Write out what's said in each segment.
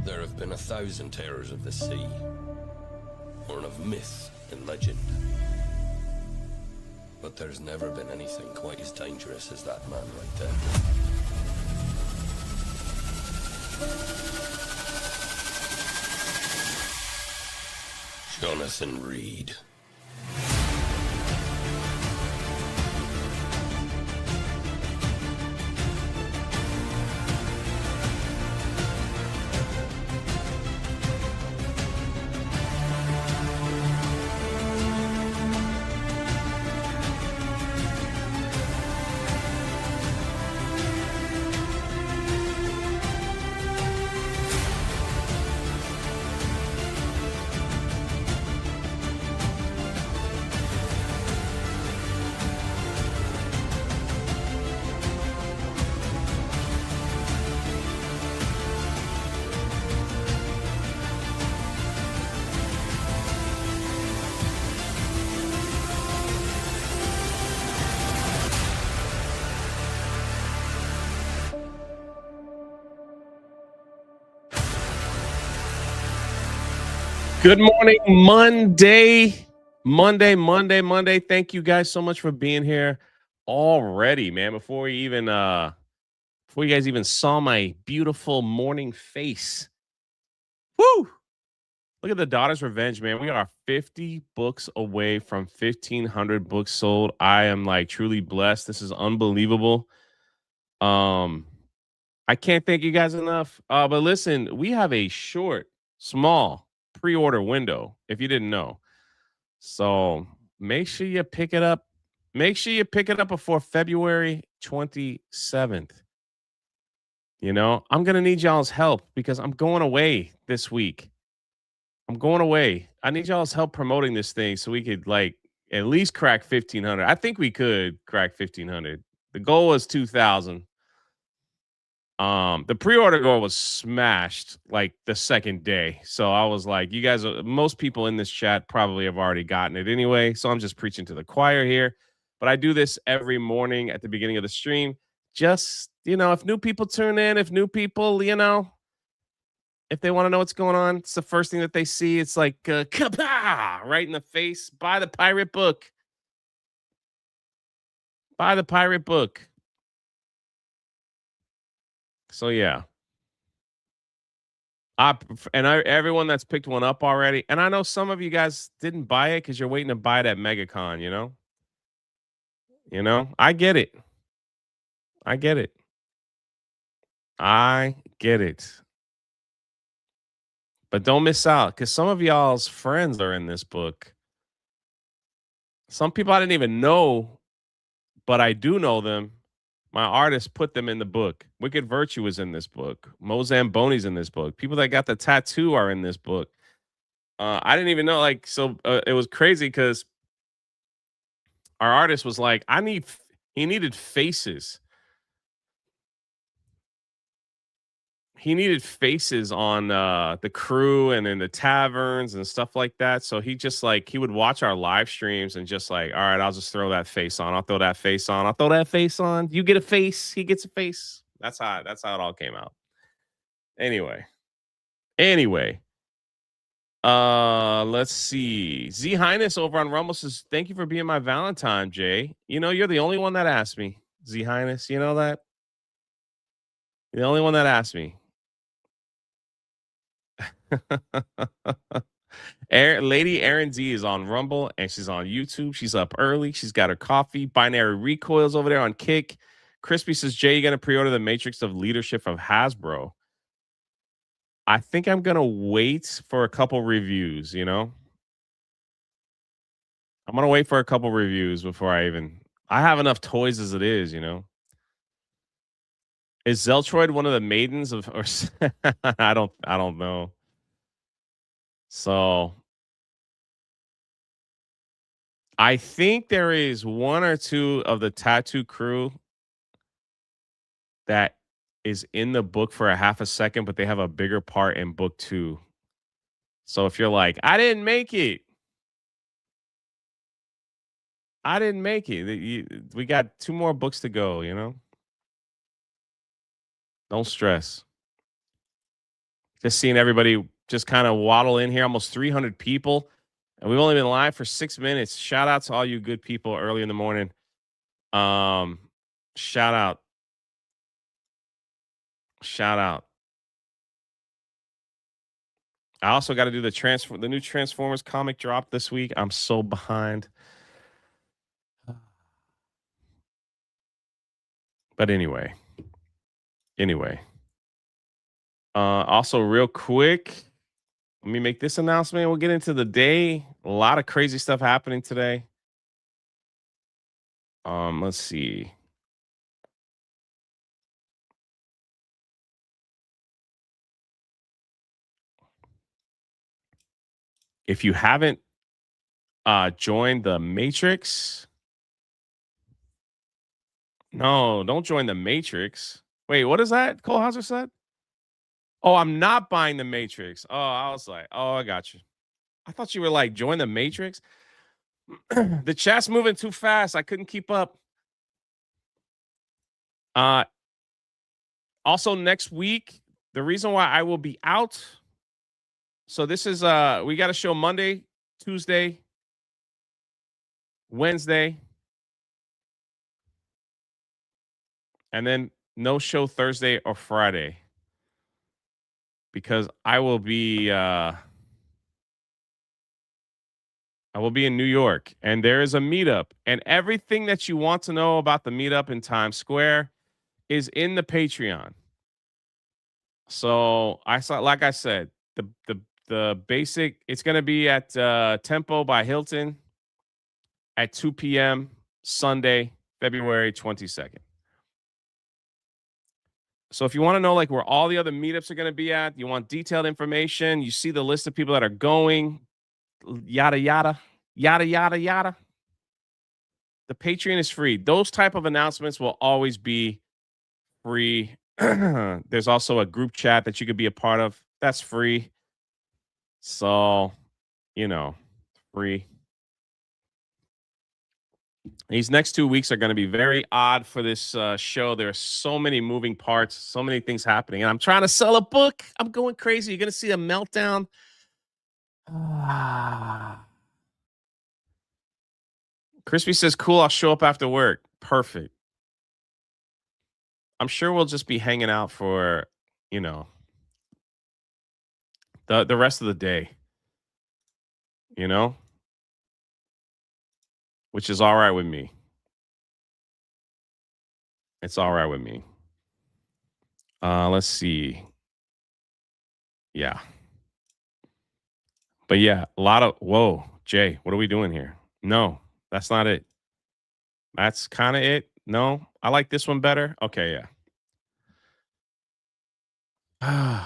There have been 1,000 terrors of the sea, born of myth and legend. But there's never been anything quite as dangerous as that man right there. Jonathan Reed. Good morning, Monday. Thank you guys so much for being here already, man. Before you guys even saw my beautiful morning face. Woo! Look at the Daughter's Revenge, man. We are 50 books away from 1,500 books sold. I am like truly blessed. This is unbelievable. I can't thank you guys enough. But listen, we have a small pre-order window, if you didn't know. So make sure you pick it up. Make sure you pick it up before February 27th. You know, I'm going to need y'all's help because I'm going away this week. I'm going away. I need y'all's help promoting this thing so we could like at least crack 1,500. I think we could crack 1,500. The goal was 2,000. The pre-order goal was smashed like the second day. So I was like, you guys, most people in this chat probably have already gotten it anyway. So I'm just preaching to the choir here. But I do this every morning at the beginning of the stream. Just, if new people tune in, if new people, if they want to know what's going on, it's the first thing that they see. It's like, kapah, right in the face. Buy the pirate book. Buy the pirate book. So yeah. Everyone that's picked one up already, and I know some of you guys didn't buy it because you're waiting to buy it at MegaCon. I get it. I get it. I get it. But don't miss out because some of y'all's friends are in this book. Some people I didn't even know, but I do know them. My artist put them in the book. Wicked Virtue is in this book. Mo Zamboni's in this book. People that got the tattoo are in this book. I didn't even know, it was crazy because our artist was like, he needed faces. He needed faces on the crew and in the taverns and stuff like that. So he would watch our live streams and just like, all right, I'll just throw that face on. I'll throw that face on. I'll throw that face on. You get a face. He gets a face. That's how it all came out. Anyway. Let's see. Z Highness over on Rumble says, thank you for being my Valentine, Jay. You're the only one that asked me. Z Highness, you know that? You're the only one that asked me. Lady Aaron D is on Rumble and she's on YouTube. She's up early. She's got her coffee. Binary Recoils over there on Kick. Crispy says, Jay, you going to pre-order the Matrix of Leadership from Hasbro? I think I'm going to wait for a couple reviews, I'm going to wait for a couple reviews before I have enough toys as it is, Is Zeltroid one of the maidens or I don't know. So I think there is one or two of the tattoo crew that is in the book for a half a second, but they have a bigger part in book 2. So if you're like, I didn't make it. We got 2 more books to go, Don't stress. Just seeing everybody just kind of waddle in here, almost 300 people. And we've only been live for 6 minutes. Shout out to all you good people early in the morning. Shout out. Shout out. I also got to do the new Transformers comic drop this week. I'm so behind. But anyway. Also real quick, let me make this announcement. We'll get into the day. A lot of crazy stuff happening today. Let's see. If you haven't joined the Matrix, no, don't join the Matrix. Wait, what is that? Cole Hauser said? Oh, I'm not buying the Matrix. Oh, I was like, oh, I got you. I thought you were like, join the Matrix. The chat's moving too fast. I couldn't keep up. Also next week, the reason why I will be out. So this is we got a show Monday, Tuesday, Wednesday, and then no show Thursday or Friday. Because I will be in New York, and there is a meetup, and everything that you want to know about the meetup in Times Square is in the Patreon. So like I said, the basic, it's going to be at Tempo by Hilton at 2 p.m. Sunday, February 22nd. So if you want to know like where all the other meetups are going to be at, you want detailed information, you see the list of people that are going, yada yada yada yada yada. The Patreon is free. Those type of announcements will always be free. There's also a group chat that you could be a part of. That's free. So, free. These next 2 weeks are going to be very odd for this show. There are so many moving parts, so many things happening. And I'm trying to sell a book. I'm going crazy. You're going to see a meltdown. Crispy says, cool, I'll show up after work. Perfect. I'm sure we'll just be hanging out for, the rest of the day. Which is all right with me. It's all right with me. Let's see. Yeah. But yeah, a lot of whoa, Jay, what are we doing here? No, that's not it. That's kind of it. No, I like this one better. Okay, yeah.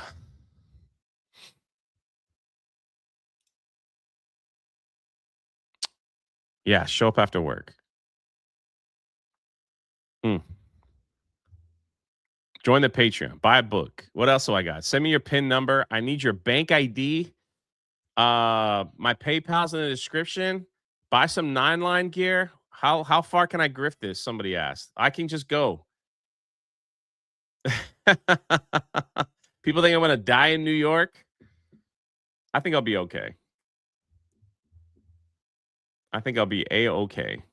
Yeah, show up after work. Join the Patreon. Buy a book. What else do I got? Send me your PIN number. I need your bank ID. My PayPal's in the description. Buy some 9-line gear. How far can I grift this? Somebody asked. I can just go. People think I'm going to die in New York. I think I'll be okay. I think I'll be A-okay.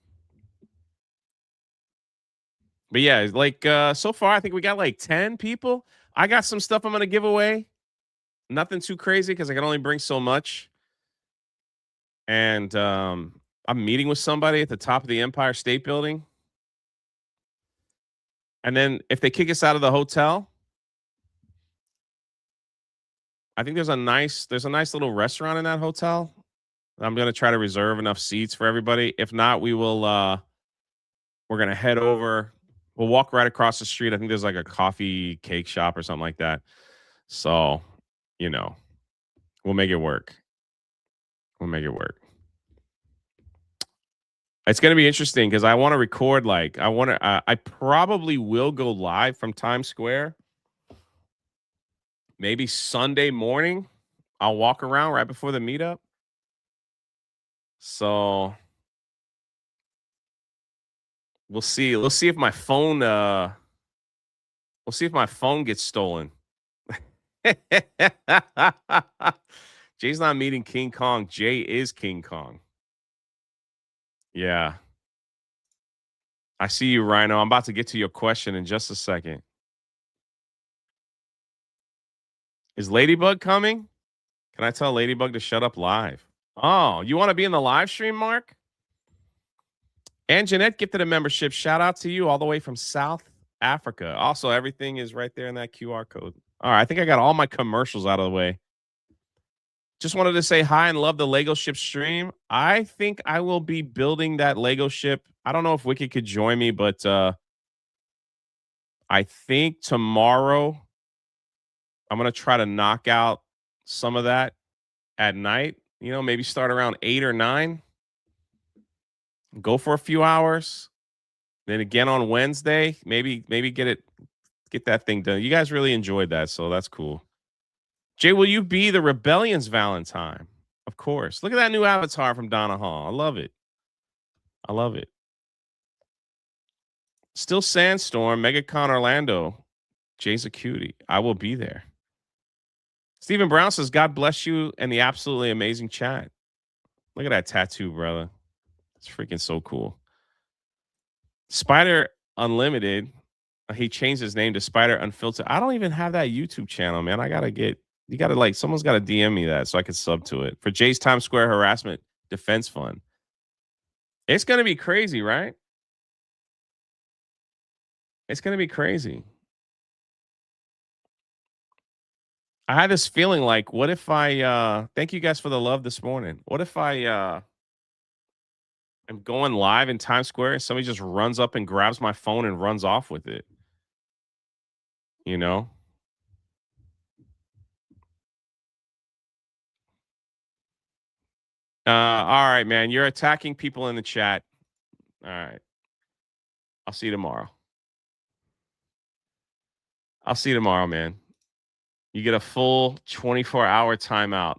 But yeah, like so far, I think we got like 10 people. I got some stuff I'm going to give away. Nothing too crazy because I can only bring so much. And I'm meeting with somebody at the top of the Empire State Building. And then if they kick us out of the hotel, I think there's a nice little restaurant in that hotel. I'm going to try to reserve enough seats for everybody. If not, we're going to head over. We'll walk right across the street. I think there's like a coffee cake shop or something like that. So, we'll make it work. It's going to be interesting because I want to record. I probably will go live from Times Square. Maybe Sunday morning. I'll walk around right before the meetup. So we'll see. We'll see if my phone. We'll see if my phone gets stolen. Jay's not meeting King Kong. Jay is King Kong. Yeah. I see you, Rhino. I'm about to get to your question in just a second. Is Ladybug coming? Can I tell Ladybug to shut up live? Oh, you want to be in the live stream, Mark? And Jeanette gifted a membership. Shout out to you all the way from South Africa. Also, everything is right there in that QR code. All right, I think I got all my commercials out of the way. Just wanted to say hi and love the Lego ship stream. I think I will be building that Lego ship. I don't know if Wiki could join me, but I think tomorrow I'm going to try to knock out some of that at night. You know, maybe start around 8 or 9. Go for a few hours. Then again on Wednesday, maybe get that thing done. You guys really enjoyed that, so that's cool. Jay, will you be the Rebellion's Valentine? Of course. Look at that new avatar from Donna Hall. I love it. I love it. Still Sandstorm, MegaCon Orlando. Jay's a cutie. I will be there. Stephen Brown says, God bless you and the absolutely amazing chat. Look at that tattoo, brother. It's freaking so cool. Spider Unlimited. He changed his name to Spider Unfiltered. I don't even have that YouTube channel, man. You gotta like, someone's got to DM me that so I can sub to it for Jay's Times Square Harassment Defense Fund. It's going to be crazy, right? It's going to be crazy. I had this feeling like, what if thank you guys for the love this morning. What if I am going live in Times Square and somebody just runs up and grabs my phone and runs off with it? You know? All right, man. You're attacking people in the chat. All right. I'll see you tomorrow. I'll see you tomorrow, man. You get a full 24-hour timeout.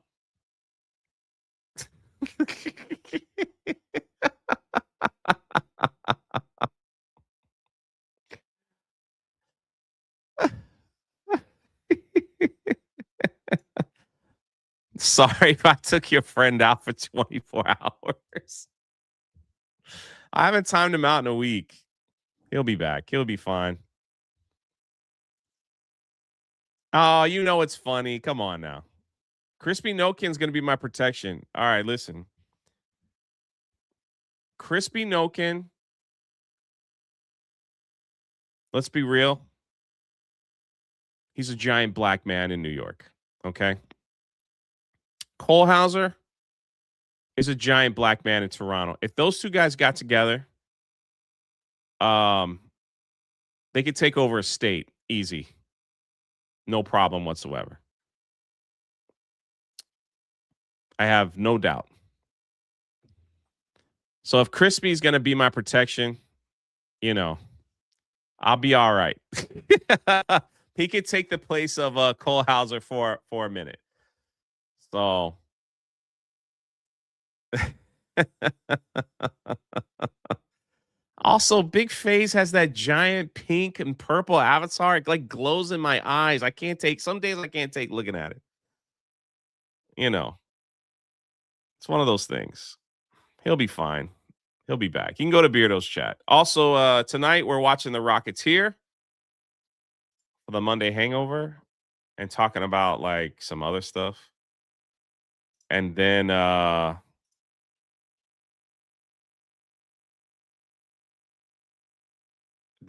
Sorry if I took your friend out for 24 hours. I haven't timed him out in a week. He'll be back. He'll be fine. Oh, you know it's funny. Come on now. Crispy Nokin's going to be my protection. All right, listen. Crispy Nokin. Let's be real. He's a giant black man in New York. Okay. Cole Hauser is a giant black man in Toronto. If those two guys got together, they could take over a state easy. No problem whatsoever. I have no doubt. So if Crispy's going to be my protection, you know, I'll be all right. He could take the place of Cole Hauser for a minute. So also, Big Face has that giant pink and purple avatar. It like glows in my eyes. Some days I can't take looking at it. You know, it's one of those things. He'll be fine. He'll be back. You can go to Beardo's chat. Also, tonight we're watching The Rocketeer for the Monday Hangover and talking about like some other stuff. And then the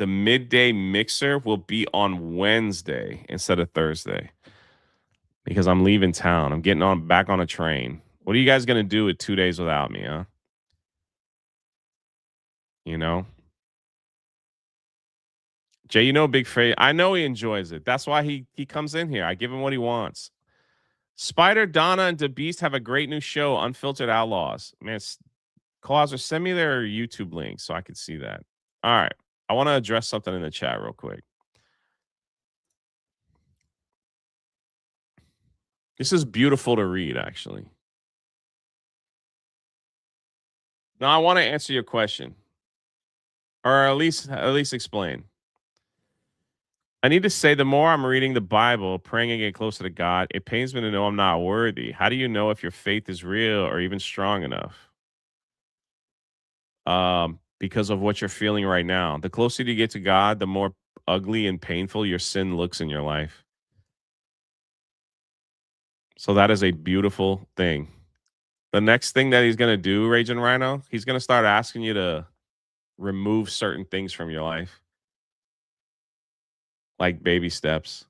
midday mixer will be on Wednesday instead of Thursday because I'm leaving town. I'm getting back on a train. What are you guys going to do with 2 days without me, huh? You know? Jay, you know Big Face. I know he enjoys it. That's why he comes in here. I give him what he wants. Spider, Donna, and DeBeast have a great new show, Unfiltered Outlaws. Man, Clauser, send me their YouTube link so I can see that. All right. I want to address something in the chat real quick. This is beautiful to read, actually. Now, I want to answer your question, or at least explain. I need to say the more I'm reading the Bible, praying and getting closer to God, it pains me to know I'm not worthy. How do you know if your faith is real or even strong enough? Because of what you're feeling right now. The closer you get to God, the more ugly and painful your sin looks in your life. So that is a beautiful thing. The next thing that he's going to do, Raging Rhino, he's going to start asking you to remove certain things from your life, like baby steps.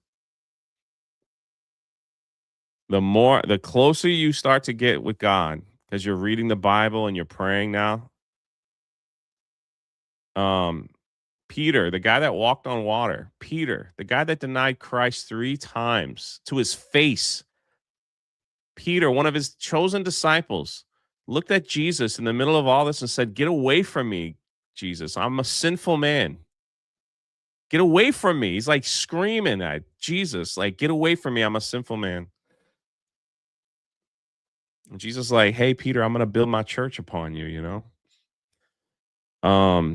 The closer you start to get with God, because you're reading the Bible and you're praying now. Um, Peter, the guy that walked on water, Peter, the guy that denied Christ 3 times to his face. Peter, one of his chosen disciples, looked at Jesus in the middle of all this and said, "Get away from me, Jesus. I'm a sinful man. Get away from me." He's like screaming at Jesus, like, "Get away from me. I'm a sinful man." And Jesus is like, "Hey, Peter, I'm going to build my church upon you, you know?"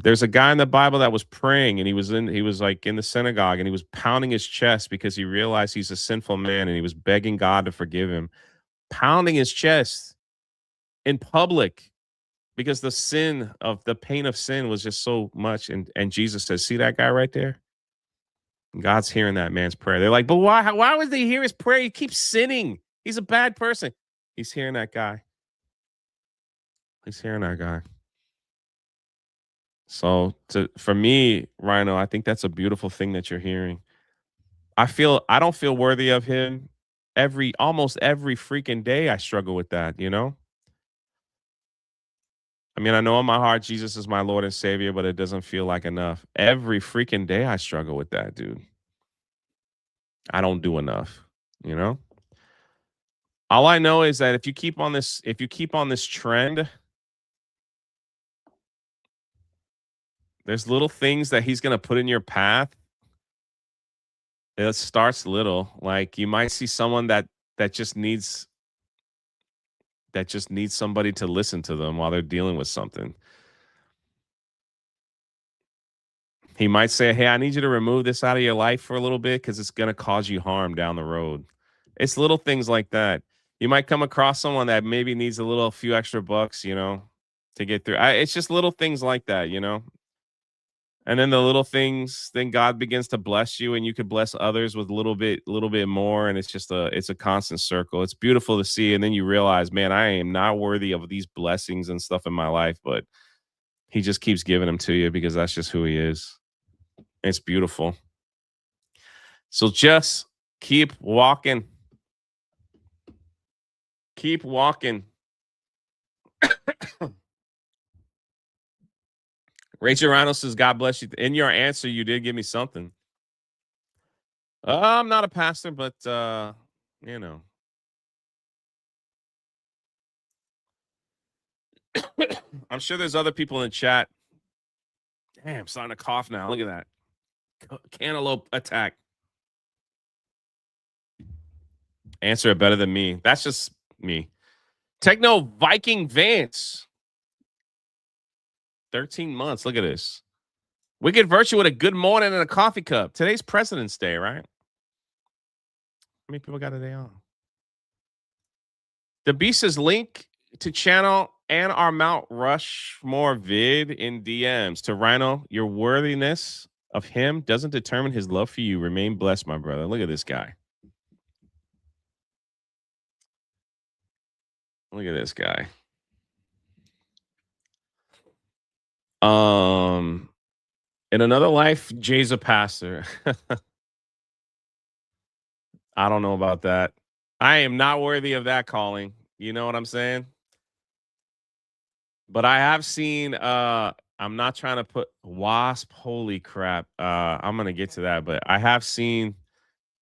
There's a guy in the Bible that was praying and he was like in the synagogue and he was pounding his chest because he realized he's a sinful man and he was begging God to forgive him, pounding his chest in public because the pain of sin was just so much. And Jesus says, "See that guy right there? God's hearing that man's prayer." They're like, "But why would they hear his prayer? He keeps sinning. He's a bad person." He's hearing that guy. He's hearing that guy. So for me, Rhino, I think that's a beautiful thing that you're hearing. I don't feel worthy of him. Almost every freaking day I struggle with that, you know? I mean, I know in my heart Jesus is my Lord and Savior, but it doesn't feel like enough. Every freaking day I struggle with that, dude. I don't do enough, you know? All I know is that if you keep on this trend, there's little things that he's going to put in your path. It starts little. Like you might see someone that just needs somebody to listen to them while they're dealing with something. He might say, "Hey, I need you to remove this out of your life for a little bit because it's going to cause you harm down the road." It's little things like that. You might come across someone that maybe needs a few extra bucks, you know, to get through. It's just little things like that, you know. And then the little things, then God begins to bless you, and you could bless others with a little bit more, and it's a constant circle. It's beautiful to see, and then you realize, man, I am not worthy of these blessings and stuff in my life, but He just keeps giving them to you because that's just who He is. It's beautiful. So just keep walking. Keep walking. Rachel Rhino says, "God bless you." In your answer, you did give me something. I'm not a pastor, but you know. I'm sure there's other people in the chat. Damn, I'm starting to cough now. Look at that. Cantaloupe attack. Answer it better than me. That's just me. Techno Viking Vance. 13 months. Look at this. We get virtue with a good morning and a coffee cup. Today's President's Day, right? How many people got a day on? The Beast says link to channel and our Mount Rushmore vid in DMs to Rhino. Your worthiness of him doesn't determine his love for you. Remain blessed, my brother. Look at this guy. Look at this guy. In another life, Jay's a pastor. I don't know about that. I am not worthy of that calling. You know what I'm saying? But I have seen I'm not trying to put wasp, holy crap. I'm gonna get to that, but I have seen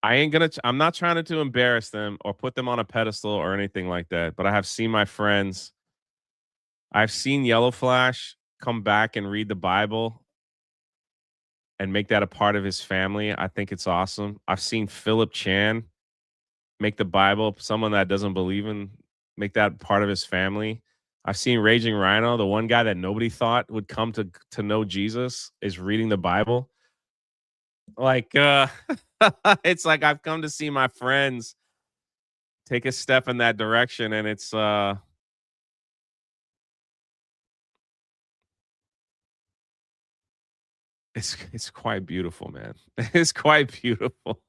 I'm not trying to embarrass them or put them on a pedestal or anything like that. But I have seen my friends. I've seen Yellow Flash come back and read the Bible and make that a part of his family. I think it's awesome. I've seen Philip Chan make the Bible, someone that doesn't believe in, make that part of his family. I've seen Raging Rhino, the one guy that nobody thought would come to know Jesus, is reading the Bible. Like it's like I've come to see my friends take a step in that direction, and it's quite beautiful, man. It's quite beautiful.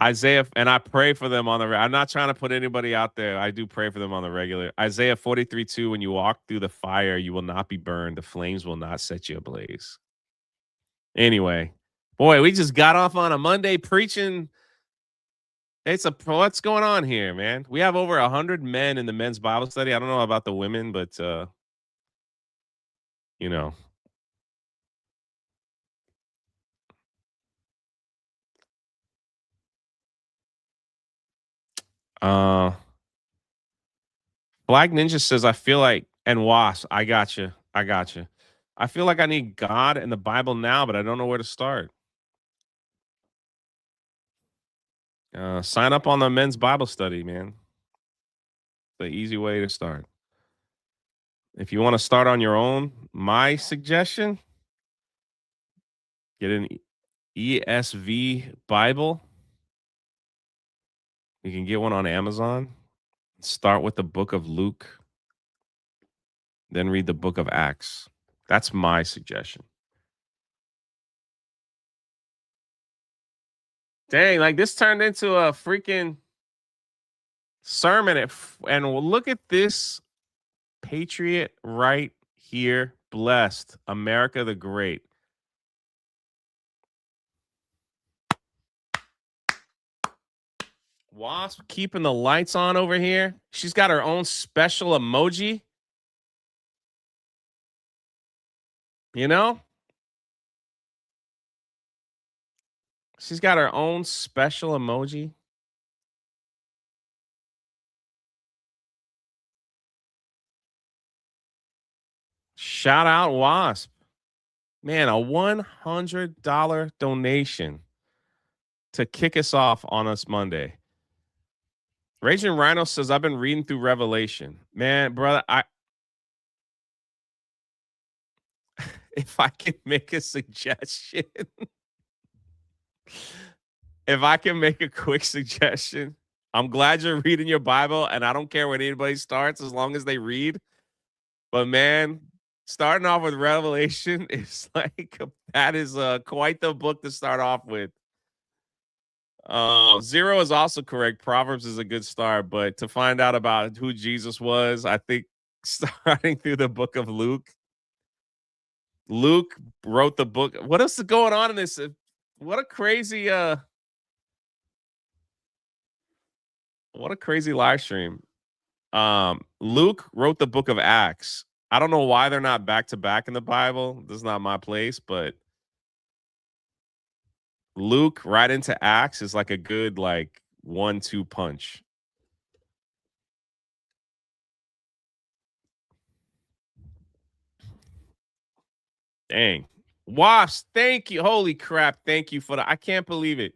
Isaiah, and I pray for them on the. I'm not trying to put anybody out there. I do pray for them on the regular. Isaiah 43:2. When you walk through the fire, you will not be burned. The flames will not set you ablaze. Anyway, boy, we just got off on a Monday preaching. What's going on here, man? We have over 100 men in the men's Bible study. I don't know about the women, but you know, uh, Black Ninja says, I feel like, and Wasp, I got you. I got you. I feel like I need God and the Bible now, but I don't know where to start. Sign up on the men's Bible study, man. The easy way to start. If you want to start on your own, my suggestion, get an ESV Bible. You can get one on Amazon. Start with the book of Luke, then read the book of Acts. That's my suggestion. Dang, like this turned into a freaking sermon. And look at this patriot right here. Blessed. America the Great. Wasp keeping the lights on over here. She's got her own special emoji. You know? She's got her own special emoji. Shout out Wasp. Man, a $100 donation to kick us off on us Monday. Raging Rhino says, I've been reading through Revelation. Man, brother, if I can make a suggestion, if I can make a quick suggestion, I'm glad you're reading your Bible, and I don't care when anybody starts as long as they read. But man, starting off with Revelation is like that is quite the book to start off with. Zero is also correct. Proverbs is a good start, but to find out about who Jesus was, I think starting through the book of Luke. Luke wrote the book. What else is going on in this? What a crazy live stream. Luke wrote the book of Acts. I don't know why they're not back to back in the Bible. This is not my place, but Luke right into Acts is like a good 1-2 punch. Dang. Wasp, thank you. Holy crap. Thank you for that. I can't believe it.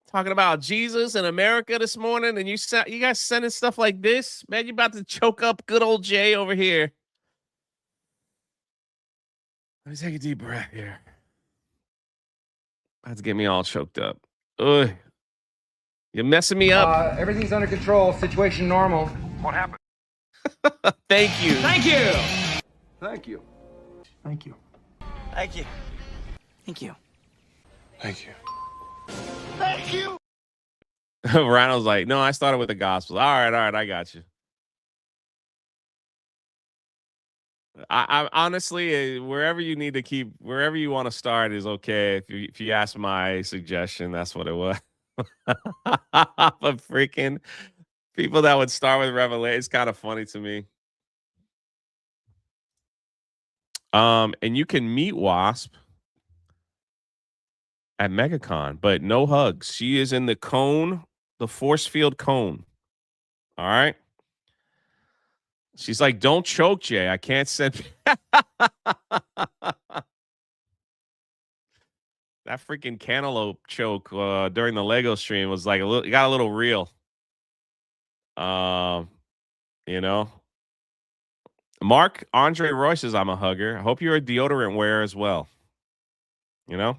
Talking about Jesus and America this morning, and you guys sending stuff like this? Man, you about to choke up good old Jay over here. Let me take a deep breath here. That's get me all choked up. Ugh. You're messing me up. Everything's under control. Situation normal. What happened? Thank you. Thank you. Thank you. Thank you. Thank you. Thank you. Thank you. Thank you. Rhino's like, no, I started with the gospel. All right, I got you. I honestly, wherever you need to keep, wherever you want to start is okay. If you ask my suggestion, that's what it was. But freaking people that would start with Revelation, it's kind of funny to me. And you can meet Wasp at MegaCon, but no hugs. She is in the cone, the force field cone. All right. She's like, don't choke, Jay. I can't send. That freaking cantaloupe choke during the Lego stream was like it got a little real. You know, Mark Andre Roy says I'm a hugger. I hope you're a deodorant wearer as well. You know?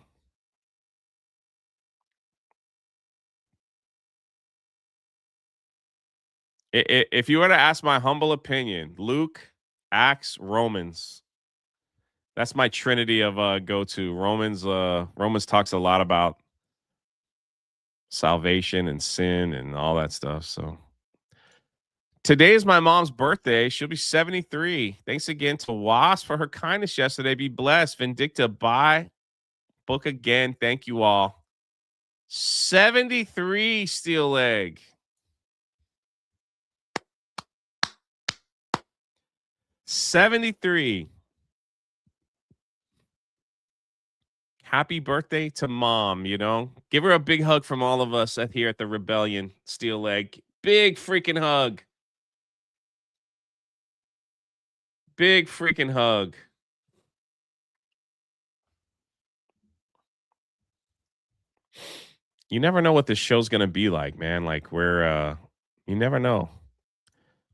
If you were to ask my humble opinion, Luke, Acts, Romans. That's my trinity of go-to. Romans talks a lot about salvation and sin and all that stuff. So today is my mom's birthday. She'll be 73. Thanks again to Wasp for her kindness yesterday. Be blessed. Vindicta, buy book again. Thank you all. 73 steel leg. $73. Happy birthday to mom, you know? Give her a big hug from all of us here at the Rebellion Steel Leg. Big freaking hug. Big freaking hug. You never know what this show's going to be like, man. Like you never know.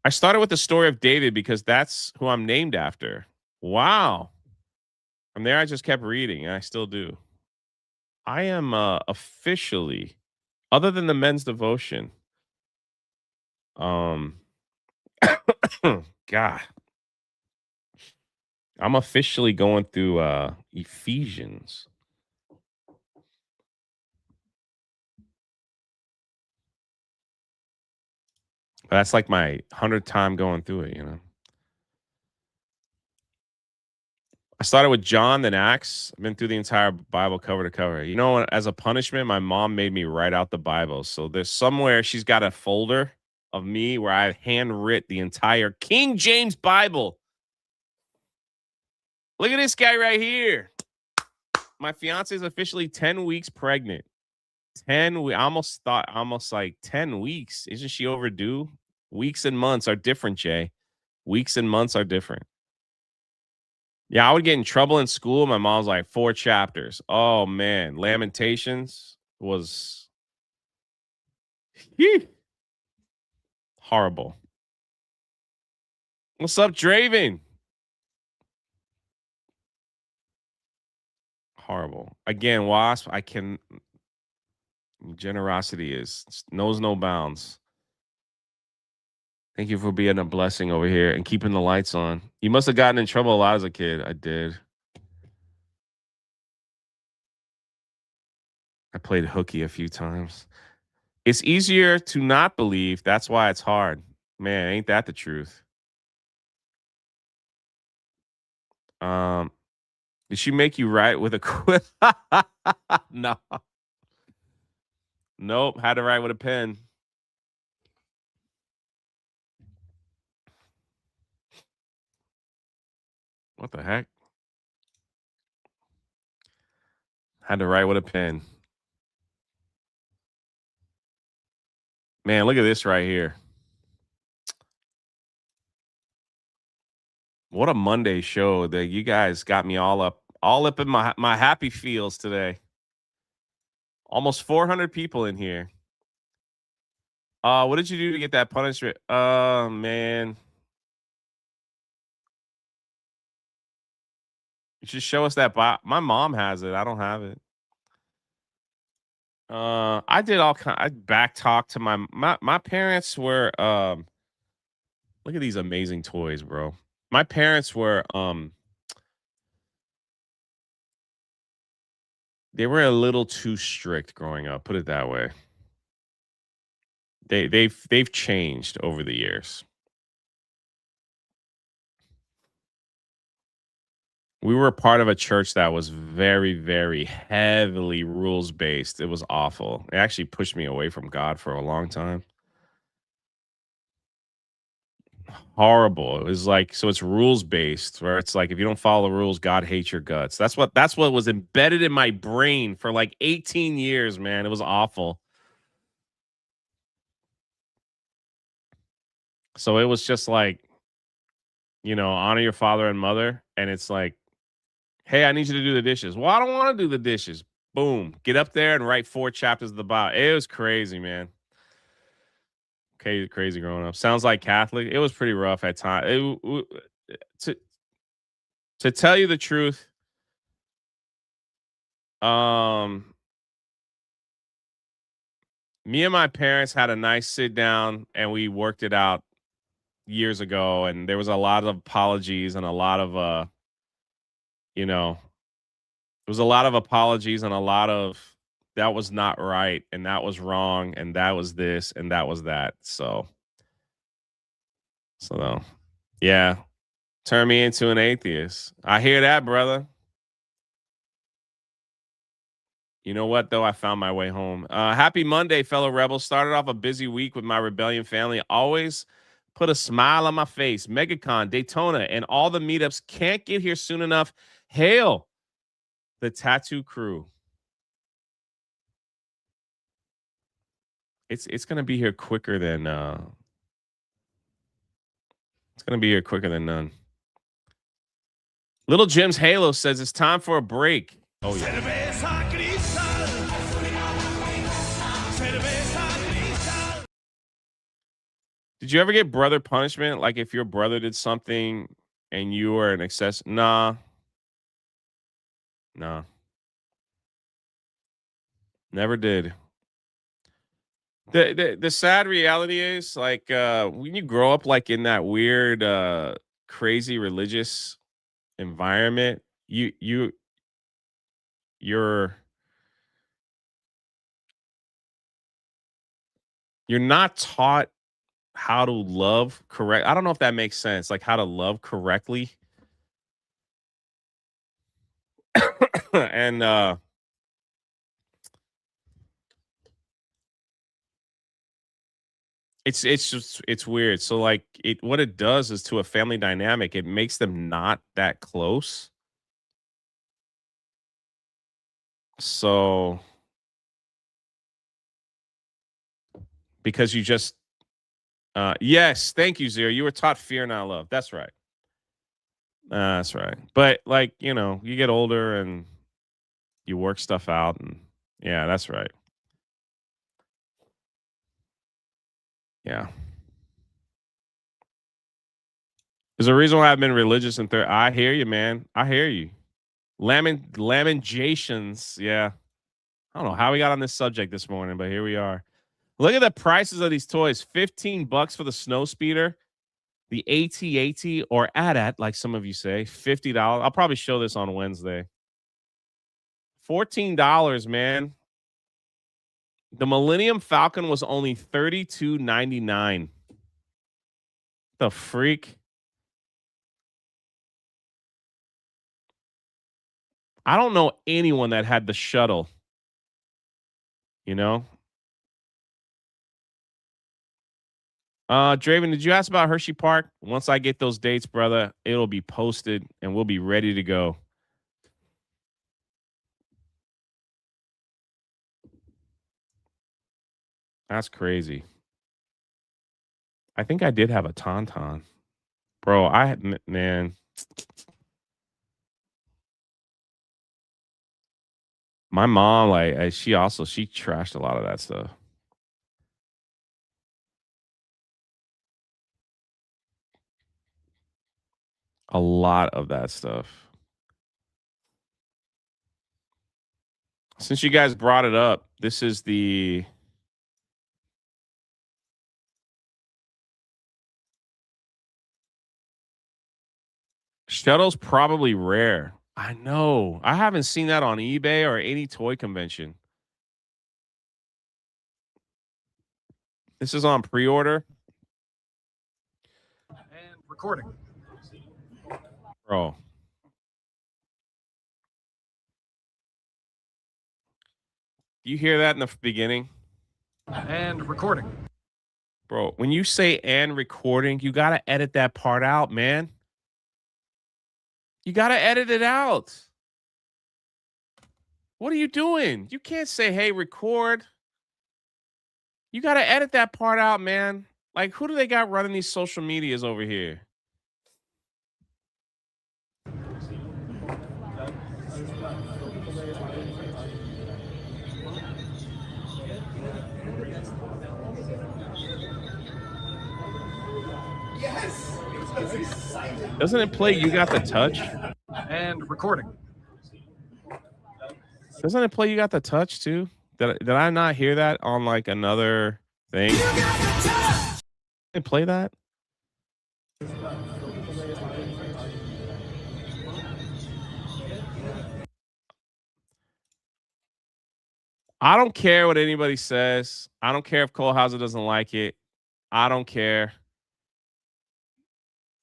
I started with the story of David because that's who I'm named after. Wow. From there, I just kept reading, and I still do. I am officially, other than the men's devotion, God, I'm officially going through Ephesians. That's like my 100th time going through it, you know. I started with John, then Acts. I've been through the entire Bible cover to cover. You know, as a punishment, my mom made me write out the Bible. So there's somewhere she's got a folder of me where I handwrit the entire King James Bible. Look at this guy right here. My fiance is officially 10 weeks pregnant. 10 we almost like 10 weeks. Isn't she overdue? Weeks and months are different, Jay. Weeks and months are different. Yeah, I would get in trouble in school. My mom's like 4 chapters. Oh man, Lamentations was horrible. What's up, Draven? Horrible. Again, Wasp, generosity knows no bounds. Thank you for being a blessing over here and keeping the lights on. You must have gotten in trouble a lot as a kid. I did. I played hooky a few times. It's easier to not believe. That's why it's hard. Man, ain't that the truth? Did she make you write with a quill? No. Nope. Had to write with a pen. What the heck? Had to write with a pen. Man, look at this right here. What a Monday show that you guys got me all up in my happy feels today. Almost 400 people in here. What did you do to get that punishment? Man. You should show us that. My mom has it. I don't have it. I did I back talk to my parents were look at these amazing toys, bro. My parents were they were a little too strict growing up, put it that way. They've changed over the years. We were part of a church that was very, very heavily rules based. It was awful. It actually pushed me away from God for a long time. Horrible. It was like, so it's rules based, where it's like if you don't follow the rules, God hates your guts. That's what was embedded in my brain for like 18 years, man. It was awful. So it was just like, you know, honor your father and mother. And it's like, hey, I need you to do the dishes. Well, I don't want to do the dishes. Boom. Get up there and write 4 chapters of the Bible. It was crazy, man. Crazy growing up. Sounds like Catholic. It was pretty rough at times. to tell you the truth, me and my parents had a nice sit down and we worked it out years ago, and there was a lot of apologies and a lot of you know, there was a lot of apologies and a lot of that was not right and that was wrong and that was this and that was that. So yeah, turn me into an atheist. I hear that, brother. You know what, though? I found my way home. Happy Monday, fellow rebels. Started off a busy week with my rebellion family. Always put a smile on my face. MegaCon, Daytona, and all the meetups can't get here soon enough. Hail the tattoo crew. It's gonna be here quicker than it's gonna be here quicker than none. Little Jim's Halo says it's time for a break. Oh yeah. Did you ever get brother punishment? Like if your brother did something and you were an excess? Nah. Never did. The sad reality is like when you grow up like in that weird crazy religious environment, you're not taught how to love correct. I don't know if that makes sense. Like how to love correctly. And it's weird. So like what it does is to a family dynamic, it makes them not that close. So because you just yes, thank you, Zero. You were taught fear, not love. That's right. That's right. But like, you know, you get older and you work stuff out, and yeah, that's right. Yeah. There's a reason why I've been religious and I hear you, man. I hear you. Lamentations. Yeah. I don't know how we got on this subject this morning, but here we are. Look at the prices of these toys. $15 for the snow speeder, the AT-AT, or AT-AT, like some of you say. $50. I'll probably show this on Wednesday. $14, man. The Millennium Falcon was only $32.99. The freak? I don't know anyone that had the shuttle. You know? Draven, did you ask about Hershey Park? Once I get those dates, brother, it'll be posted and we'll be ready to go. That's crazy. I think I did have a Tauntaun. Bro, man. My mom, like, she trashed a lot of that stuff. A lot of that stuff. Since you guys brought it up, this is the shuttle's probably rare. I know. I haven't seen that on eBay or any toy convention. This is on pre-order. And recording. Bro. You hear that in the beginning? And recording. Bro, when you say and recording, you got to edit that part out, man. You got to edit it out. What are you doing? You can't say, hey, record. You got to edit that part out, man. Like, who do they got running these social medias over here? Yes! Doesn't it play You Got the Touch? And recording. Doesn't it play You Got the Touch too? Did I not hear that on like another thing? Did it play that? I don't care what anybody says. I don't care if Cole Hauser doesn't like it. I don't care.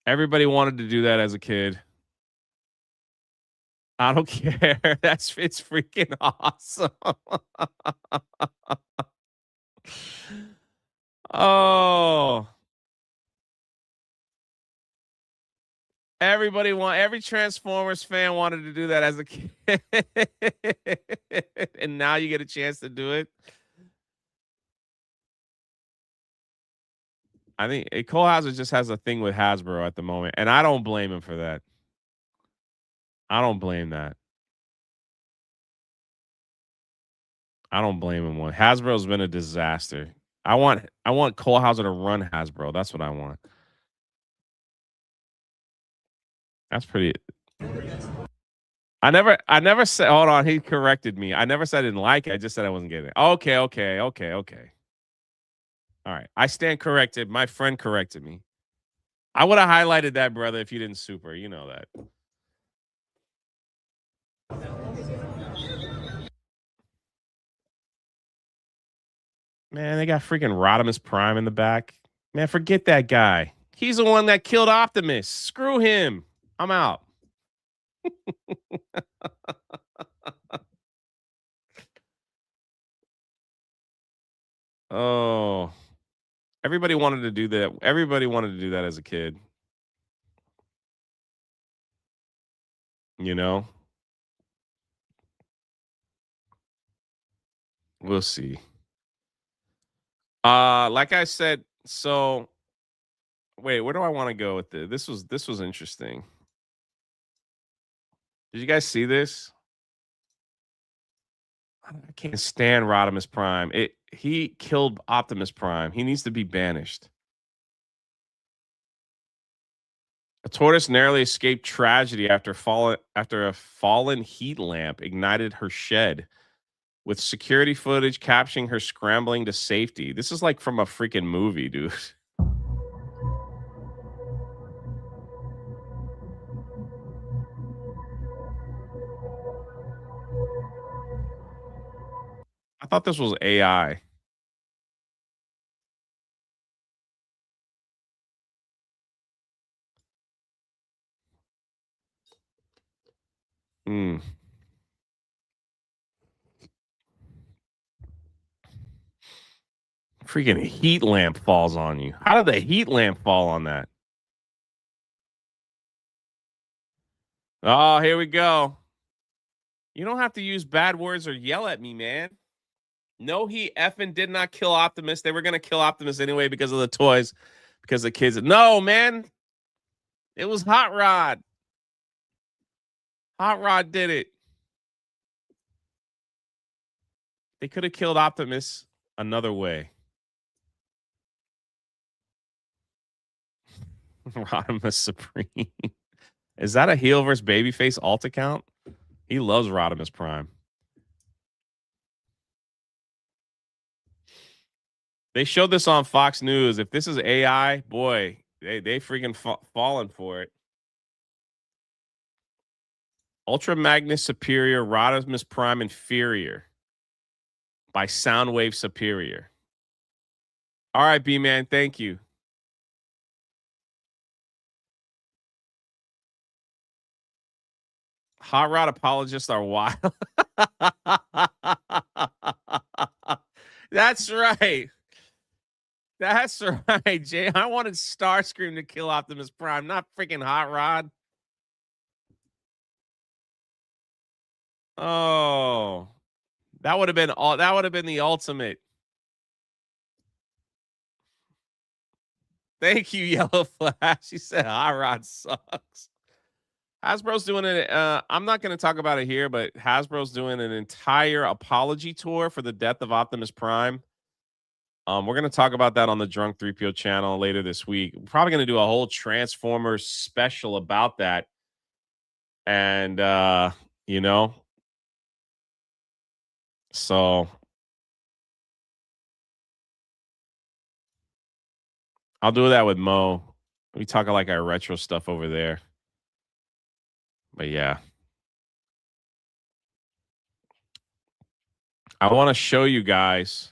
Everybody wanted to do that as a kid. I don't care. It's freaking awesome. Oh. Every Transformers fan wanted to do that as a kid. And now you get a chance to do it. I think Cole Hauser just has a thing with Hasbro at the moment, and I don't blame him for that. I don't blame that. I don't blame him one. Hasbro's been a disaster. I want Cole Hauser to run Hasbro. That's what I want. That's pretty. I never said. Hold on, he corrected me. I never said I didn't like it. I just said I wasn't getting it. Okay. All right, I stand corrected. My friend corrected me. I would have highlighted that, brother, if you didn't super. You know that. Man, they got freaking Rodimus Prime in the back. Man, forget that guy. He's the one that killed Optimus. Screw him. I'm out. Oh. Everybody wanted to do that. Everybody wanted to do that as a kid. You know? We'll see. Like I said, so wait, where do I want to go with this? This was interesting. Did you guys see this? I can't stand Rodimus Prime. He killed Optimus Prime. He needs to be banished. A tortoise narrowly escaped tragedy after a fallen heat lamp ignited her shed, with security footage capturing her scrambling to safety. This is like from a freaking movie, dude. I thought this was AI. Hmm. Freaking heat lamp falls on you. How did the heat lamp fall on that? Oh, here we go. You don't have to use bad words or yell at me, man. No, he effing did not kill Optimus. They were going to kill Optimus anyway because of the toys, because the kids. No, man. It was Hot Rod. Hot Rod did it. They could have killed Optimus another way. Rodimus Supreme. Is that a heel versus babyface alt account? He loves Rodimus Prime. They showed this on Fox News. If this is AI, boy, they freaking fallen for it. Ultra Magnus Superior, Rodimus Prime Inferior by Soundwave Superior. All right, B-Man, thank you. Hot Rod apologists are wild. That's right. That's right, Jay. I wanted Starscream to kill Optimus Prime, not freaking Hot Rod. Oh, that would have been all. That would have been the ultimate. Thank you, Yellow Flash. She said Hot Rod sucks. Hasbro's doing it. I'm not going to talk about it here, but Hasbro's doing an entire apology tour for the death of Optimus Prime. We're gonna talk about that on the Drunk 3PO channel later this week. We're probably gonna do a whole Transformers special about that. And you know, so I'll do that with Mo. We talk like our retro stuff over there. But yeah. I want to show you guys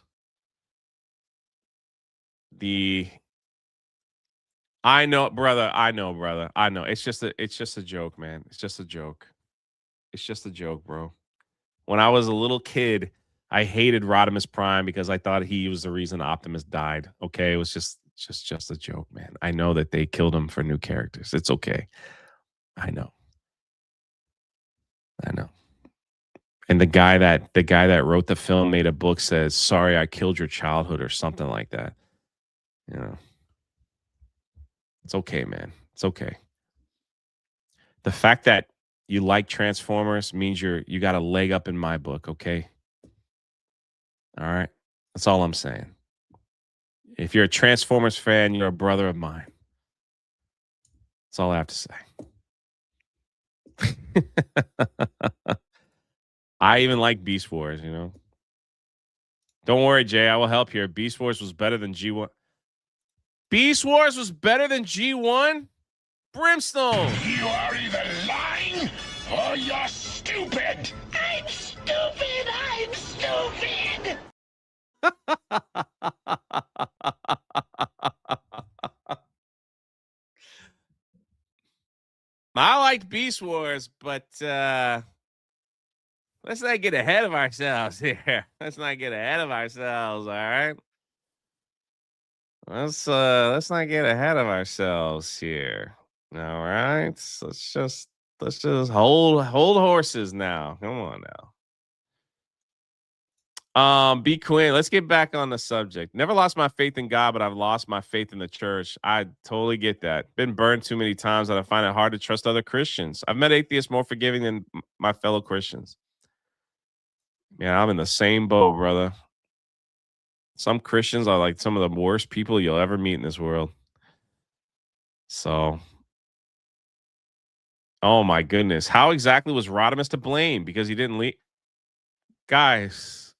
the I know, brother. I know, brother. I know. It's just a joke, man. It's just a joke. It's just a joke, bro. When I was a little kid, I hated Rodimus Prime because I thought he was the reason Optimus died. Okay, it was just a joke, man. I know that they killed him for new characters. It's okay. I know. I know. And the guy that wrote the film made a book says, "Sorry, I killed your childhood" or something like that. You know. It's okay, man. It's okay. The fact that you like Transformers means you got a leg up in my book, okay? All right. That's all I'm saying. If you're a Transformers fan, you're a brother of mine. That's all I have to say. I even like Beast Wars, you know. Don't worry, Jay. I will help here. Beast Wars was better than G1. Beast Wars was better than G1? Brimstone. You are either lying or you're stupid. I'm stupid. I'm stupid. I liked Beast Wars, but let's not get ahead of ourselves here. Let's not get ahead of ourselves, all right? Let's not get ahead of ourselves here. All right. Let's just hold horses now. Come on now. B Quinn, let's get back on the subject. Never lost my faith in God, but I've lost my faith in the church. I totally get that. Been burned too many times that I find it hard to trust other Christians. I've met atheists more forgiving than my fellow Christians. Yeah, I'm in the same boat, brother. Some Christians are like some of the worst people you'll ever meet in this world. So, oh my goodness. How exactly was Rodimus to blame? Because he didn't leave? Guys,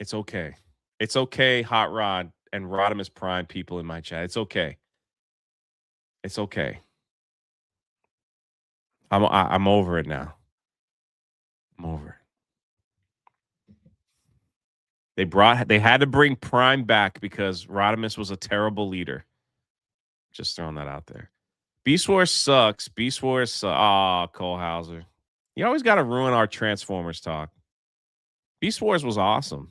it's okay. It's okay, Hot Rod and Rodimus Prime people in my chat. It's okay. It's okay. I'm over it now. I'm over it. They had to bring Prime back because Rodimus was a terrible leader. Just throwing that out there. Beast Wars sucks. Beast Wars Cole Hauser. You always got to ruin our Transformers talk. Beast Wars was awesome.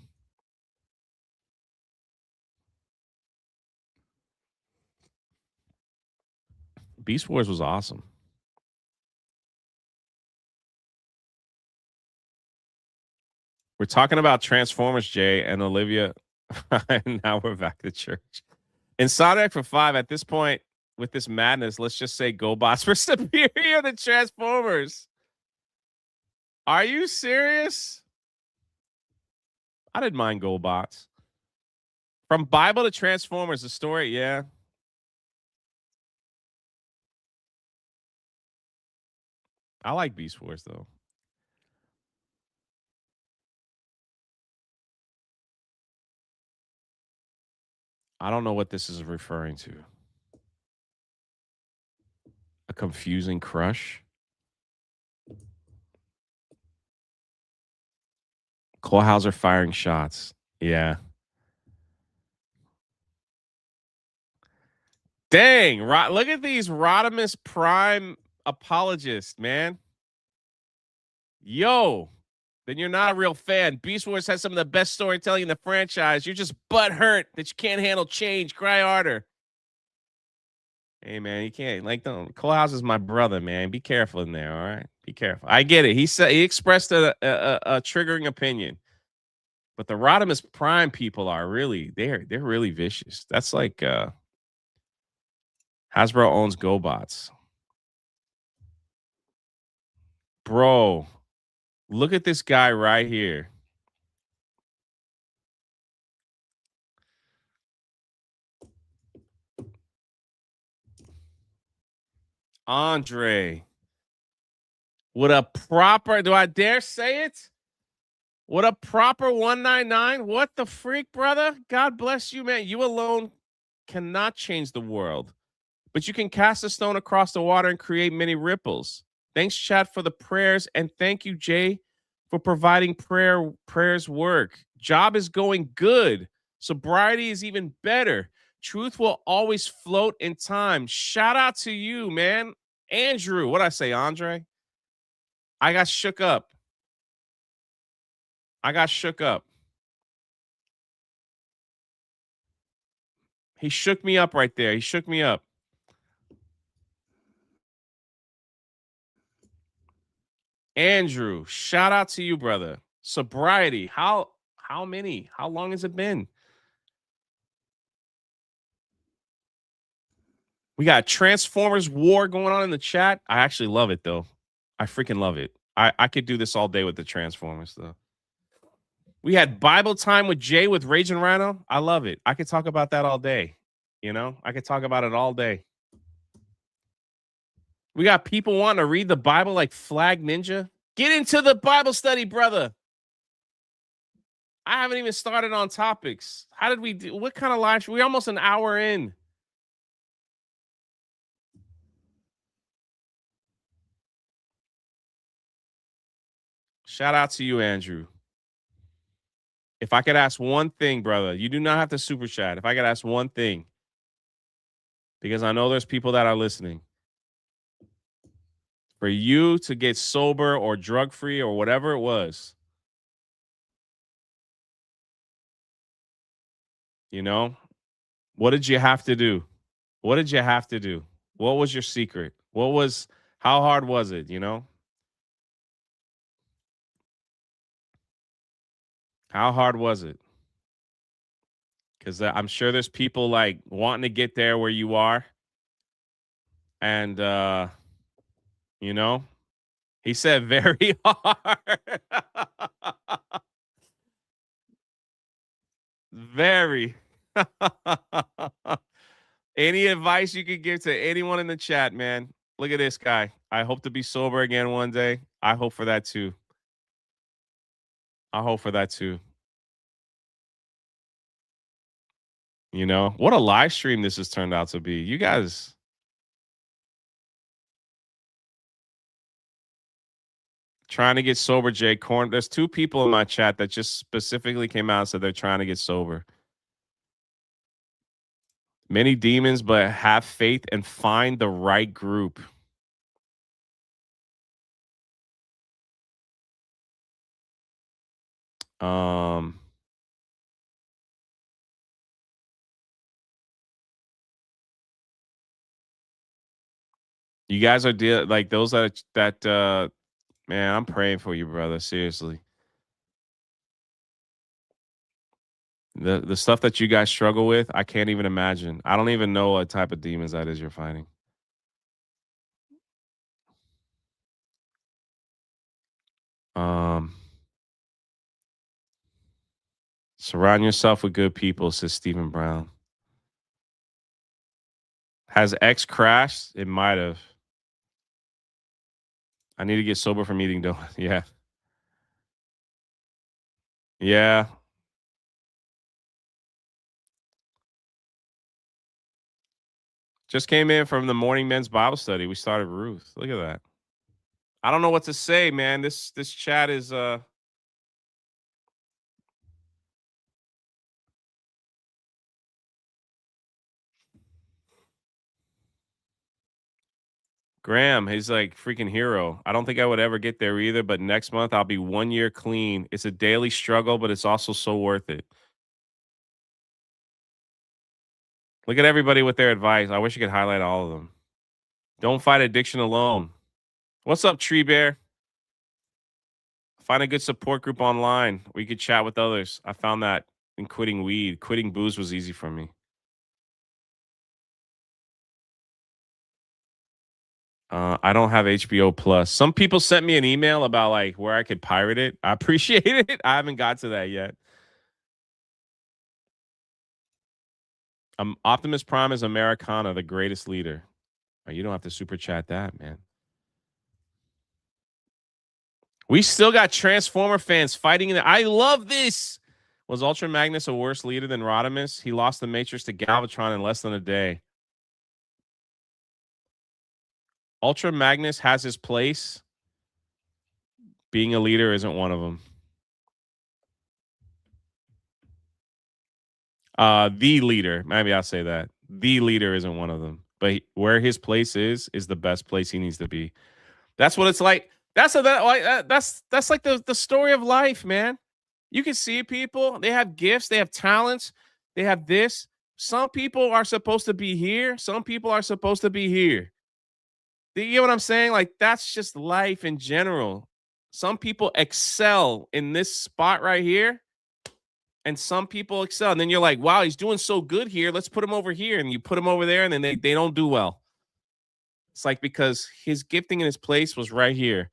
Beast Wars was awesome. We're talking about Transformers, Jay and Olivia. And now we're back to church. In Sonic for 5, at this point, with this madness, let's just say GoBots were superior than Transformers. Are you serious? I didn't mind GoBots. From Bible to Transformers, the story, yeah. I like Beast Wars, though. I don't know what this is referring to. A confusing crush? Cole Hauser firing shots. Yeah. Dang, look at these Rodimus Prime apologists, man. Yo, then you're not a real fan. Beast Wars has some of the best storytelling in the franchise. You're just butthurt that you can't handle change. Cry harder. Hey, man, you can't. Don't. Cole House is my brother, man. Be careful in there, all right? Be careful. I get it. He expressed a triggering opinion. But the Rodimus Prime people are really, they're really vicious. That's like Hasbro owns GoBots. Bro, look at this guy right here. Andre. With a proper, do I dare say it? What a proper 199. What the freak, brother? God bless you, man. You alone cannot change the world, but you can cast a stone across the water and create many ripples. Thanks, chat, for the prayers. And thank you, Jay, for providing prayers work. Job is going good. Sobriety is even better. Truth will always float in time. Shout out to you, man. Andrew, what'd I say, Andre? I got shook up. I got shook up. He shook me up right there. He shook me up. Andrew, shout out to you, brother. Sobriety. How many? How long has it been? We got Transformers War going on in the chat. I actually love it though. I freaking love it. I could do this all day with the Transformers though. We had Bible time with Jay with Raging Rhino. I love it. I could talk about that all day. You know, I could talk about it all day. We got people wanting to read the Bible like Flag Ninja. Get into the Bible study, brother. I haven't even started on topics. How did we do? What kind of live? We're almost an hour in. Shout out to you, Andrew. If I could ask one thing, brother, you do not have to super chat. If I could ask one thing, because I know there's people that are listening, for you to get sober or drug free or whatever it was, you know, what did you have to do? What did you have to do? What was your secret? How hard was it? You know, how hard was it? Because I'm sure there's people like wanting to get there where you are. And, you know, he said very hard. Very. Any advice you could give to anyone in the chat, man? Look at this guy. I hope to be sober again one day. I hope for that too. I hope for that too. You know, what a live stream this has turned out to be. You guys. Trying to get sober, Jay Corn. There's two people in my chat that just specifically came out and said they're trying to get sober. Many demons, but have faith and find the right group. You guys are like those that man, I'm praying for you, brother. Seriously. The stuff that you guys struggle with, I can't even imagine. I don't even know what type of demons that is you're fighting. Surround yourself with good people, says Stephen Brown. Has X crashed? It might have. I need to get sober from eating donuts. Yeah. Yeah. Just came in from the morning men's Bible study. We started Ruth. Look at that. I don't know what to say, man. This chat is Graham, he's like freaking hero. I don't think I would ever get there either, but next month I'll be 1 year clean. It's a daily struggle, but it's also so worth it. Look at everybody with their advice. I wish I could highlight all of them. Don't fight addiction alone. What's up, Tree Bear? Find a good support group online where you could chat with others. I found that in quitting weed. Quitting booze was easy for me. I don't have HBO Plus. Some people sent me an email about like where I could pirate it. I appreciate it. I haven't got to that yet. Optimus Prime is Americana, the greatest leader. Oh, you don't have to super chat that, man. We still got Transformer fans fighting in I love this. Was Ultra Magnus a worse leader than Rodimus? He lost the Matrix to Galvatron in less than a day. Ultra Magnus has his place. Being a leader isn't one of them. The leader. Maybe I'll say that. The leader isn't one of them. But where his place is the best place he needs to be. That's what it's like. That's like the story of life, man. You can see people. They have gifts. They have talents. They have this. Some people are supposed to be here. Some people are supposed to be here. Do you get what I'm saying? Like, that's just life in general. Some people excel in this spot right here, and some people excel. And then you're like, wow, he's doing so good here. Let's put him over here. And you put him over there, and then they don't do well. It's like because his gifting in his place was right here.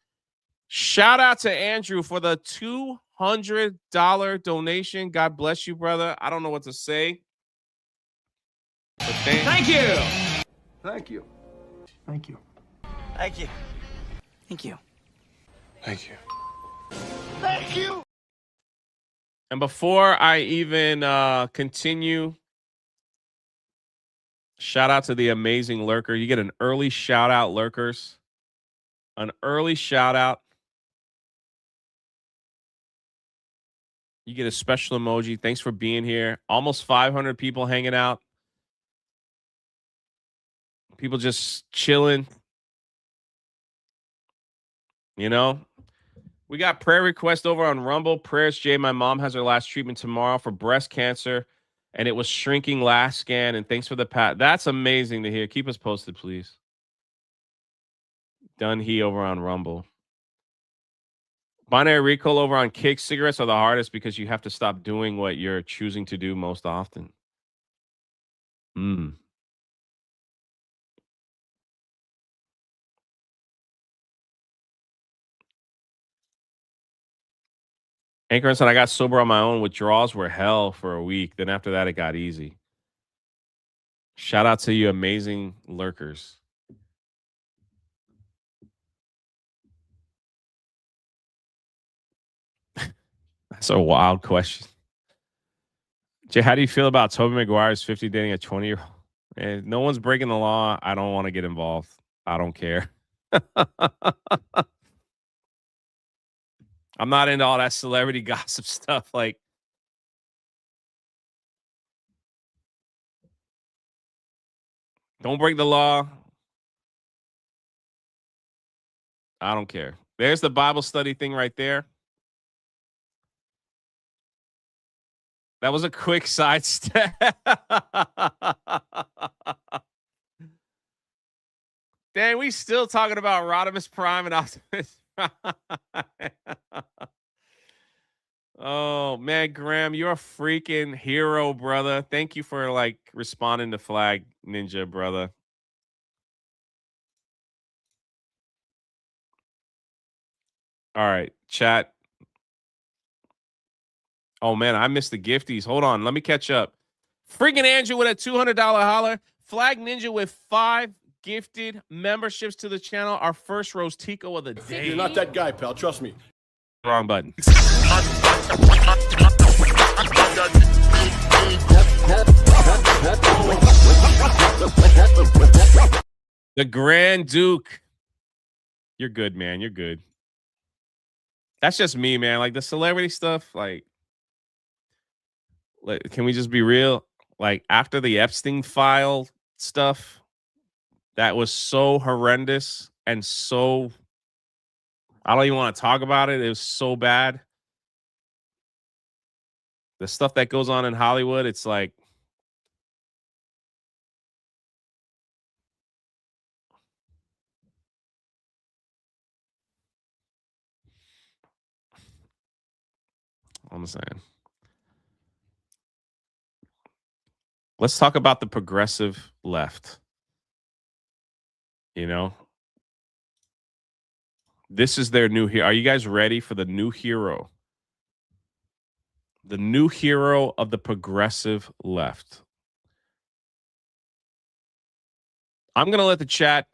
Shout out to Andrew for the $200 donation. God bless you, brother. I don't know what to say. But thank you. Thank you. Thank you. Thank you. Thank you. Thank you. Thank you. And before I even continue, shout out to the amazing lurker. You get an early shout out, lurkers. An early shout out. You get a special emoji. Thanks for being here. Almost 500 people hanging out. People just chilling. You know, we got prayer request over on Rumble. Prayers, Jay. My mom has her last treatment tomorrow for breast cancer, and it was shrinking last scan. And thanks for the pat. That's amazing to hear. Keep us posted, please. Done he over on Rumble. Binary recall over on Kick. Cigarettes are the hardest because you have to stop doing what you're choosing to do most often. Anchor said, I got sober on my own. Withdrawals were hell for a week. Then after that, it got easy. Shout out to you amazing lurkers. That's a wild question. Jay, how do you feel about Tobey Maguire's 50 dating a 20-year-old? No one's breaking the law. I don't want to get involved. I don't care. I'm not into all that celebrity gossip stuff. Like, don't break the law. I don't care. There's the Bible study thing right there. That was a quick sidestep. Dang, we still talking about Rodimus Prime and Optimus Prime. Oh, man, Graham, you're a freaking hero, brother. Thank you for, like, responding to Flag Ninja, brother. All right, chat. Oh, man, I missed the gifties. Hold on. Let me catch up. Freaking Andrew with a $200 holler. Flag Ninja with 5 gifted memberships to the channel. Our first Rostico of the day. You're not that guy, pal. Trust me. Wrong button. The Grand Duke. You're good, man. You're good. That's just me, man. Like the celebrity stuff, like can we just be real? Like after the Epstein file stuff, that was so horrendous and so I don't even want to talk about it. It was so bad. The stuff that goes on in Hollywood, it's like I'm saying. Let's talk about the progressive left. You know, this is their new hero. Are you guys ready for the new hero? The new hero of the progressive left. I'm going to let the chat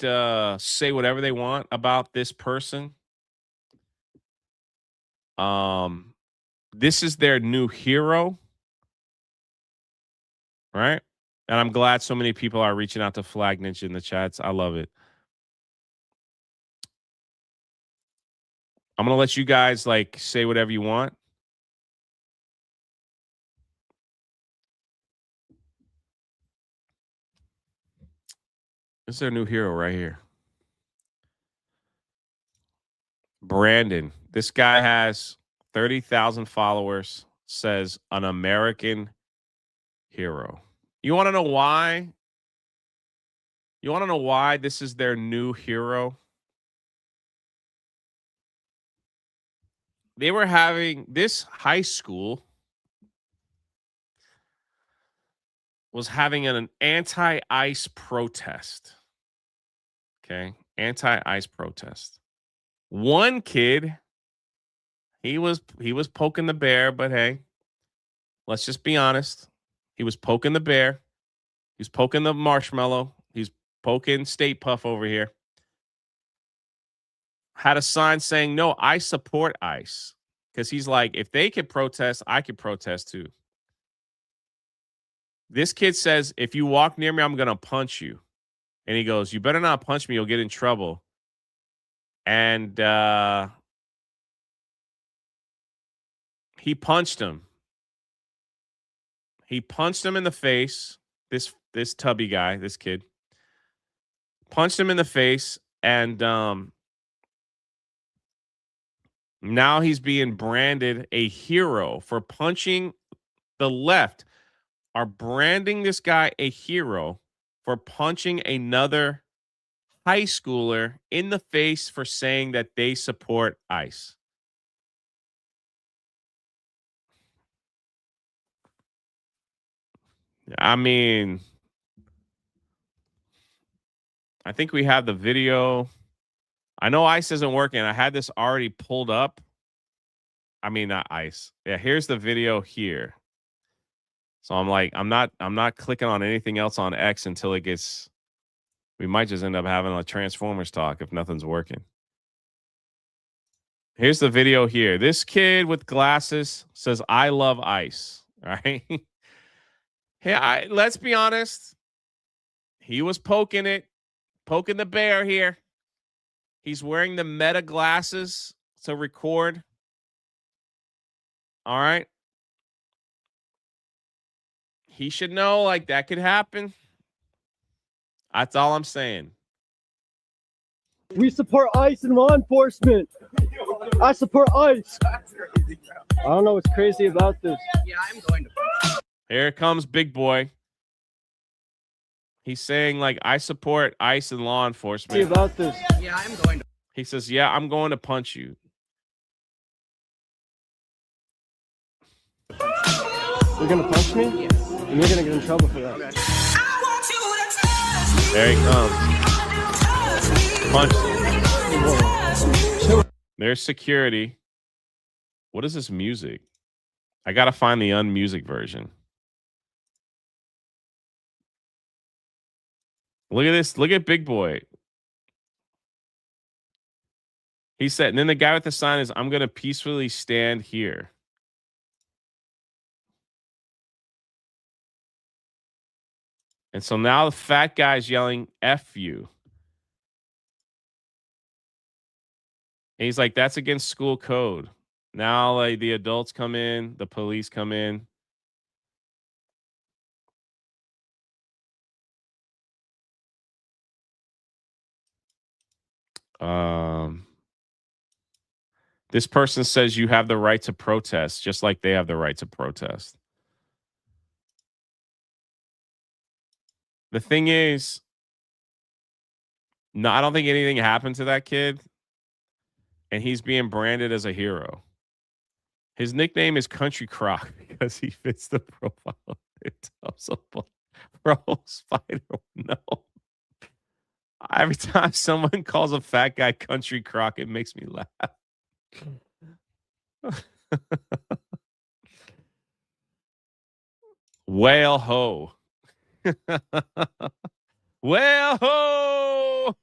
say whatever they want about this person. This is their new hero, right? And I'm glad so many people are reaching out to Flag Ninja in the chats. I love it. I'm going to let you guys like say whatever you want. This is their new hero right here. Brandon. This guy has 30,000 followers, says an American hero. You want to know why? You want to know why this is their new hero? They were having this high school was having an anti-ICE protest. Okay, anti-ICE protest. One kid, he was poking the bear, but hey, let's just be honest. He was poking the bear. He was poking the marshmallow. He's poking State Puff over here. Had a sign saying, "No, I support ICE." Because he's like, if they could protest, I could protest too. This kid says, if you walk near me, I'm going to punch you. And he goes, you better not punch me. You'll get in trouble. And he punched him. He punched him in the face. This tubby guy, this kid, punched him in the face. And now he's being branded a hero for punching. The left are branding this guy a hero for punching another high schooler in the face for saying that they support ICE. I mean, I think we have the video. I know ICE isn't working. I had this already pulled up. I mean, not ICE. Yeah, here's the video here. So I'm like, I'm not clicking on anything else on X until it gets. We might just end up having a Transformers talk if nothing's working. Here's the video here. This kid with glasses says, I love ICE. All right. Hey, let's be honest. He was poking the bear here. He's wearing the Meta glasses to record. All right. He should know, like, that could happen. That's all I'm saying. We support ICE and law enforcement. I support ICE. I don't know what's crazy about this. Yeah, I'm going to. Here comes Big Boy. He's saying, like, I support ICE and law enforcement. Crazy about this. Yeah, I'm going to. He says, yeah, I'm going to punch you. You're going to punch me? Yes. And you're going to get in trouble for that. Okay. There he comes. Punch him. There's security. What is this music? I got to find the unmusic version. Look at this. Look at Big Boy. He said, and then the guy with the sign is, I'm going to peacefully stand here. And so now the fat guy's yelling, F you. And he's like, that's against school code. Now, like, the adults come in, the police come in. This person says you have the right to protest, just like they have the right to protest. The thing is, no, I don't think anything happened to that kid. And he's being branded as a hero. His nickname is Country Croc because he fits the profile of a pro spider. No. Every time someone calls a fat guy Country Croc, it makes me laugh. Whale ho. Well, ho!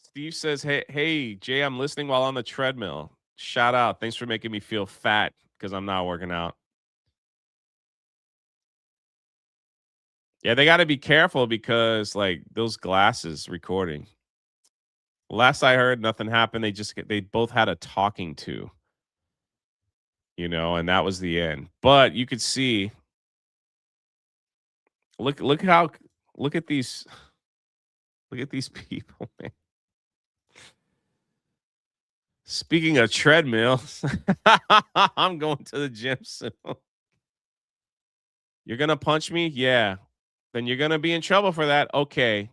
Steve says, hey, Jay, I'm listening while on the treadmill. Shout out. Thanks for making me feel fat because I'm not working out. Yeah, they got to be careful because like those glasses recording. Last I heard, nothing happened. They both had a talking to, and that was the end. But you could see, look at these people, man. Speaking of treadmills, I'm going to the gym soon. You're gonna punch me? Yeah. Then you're gonna be in trouble for that. Okay.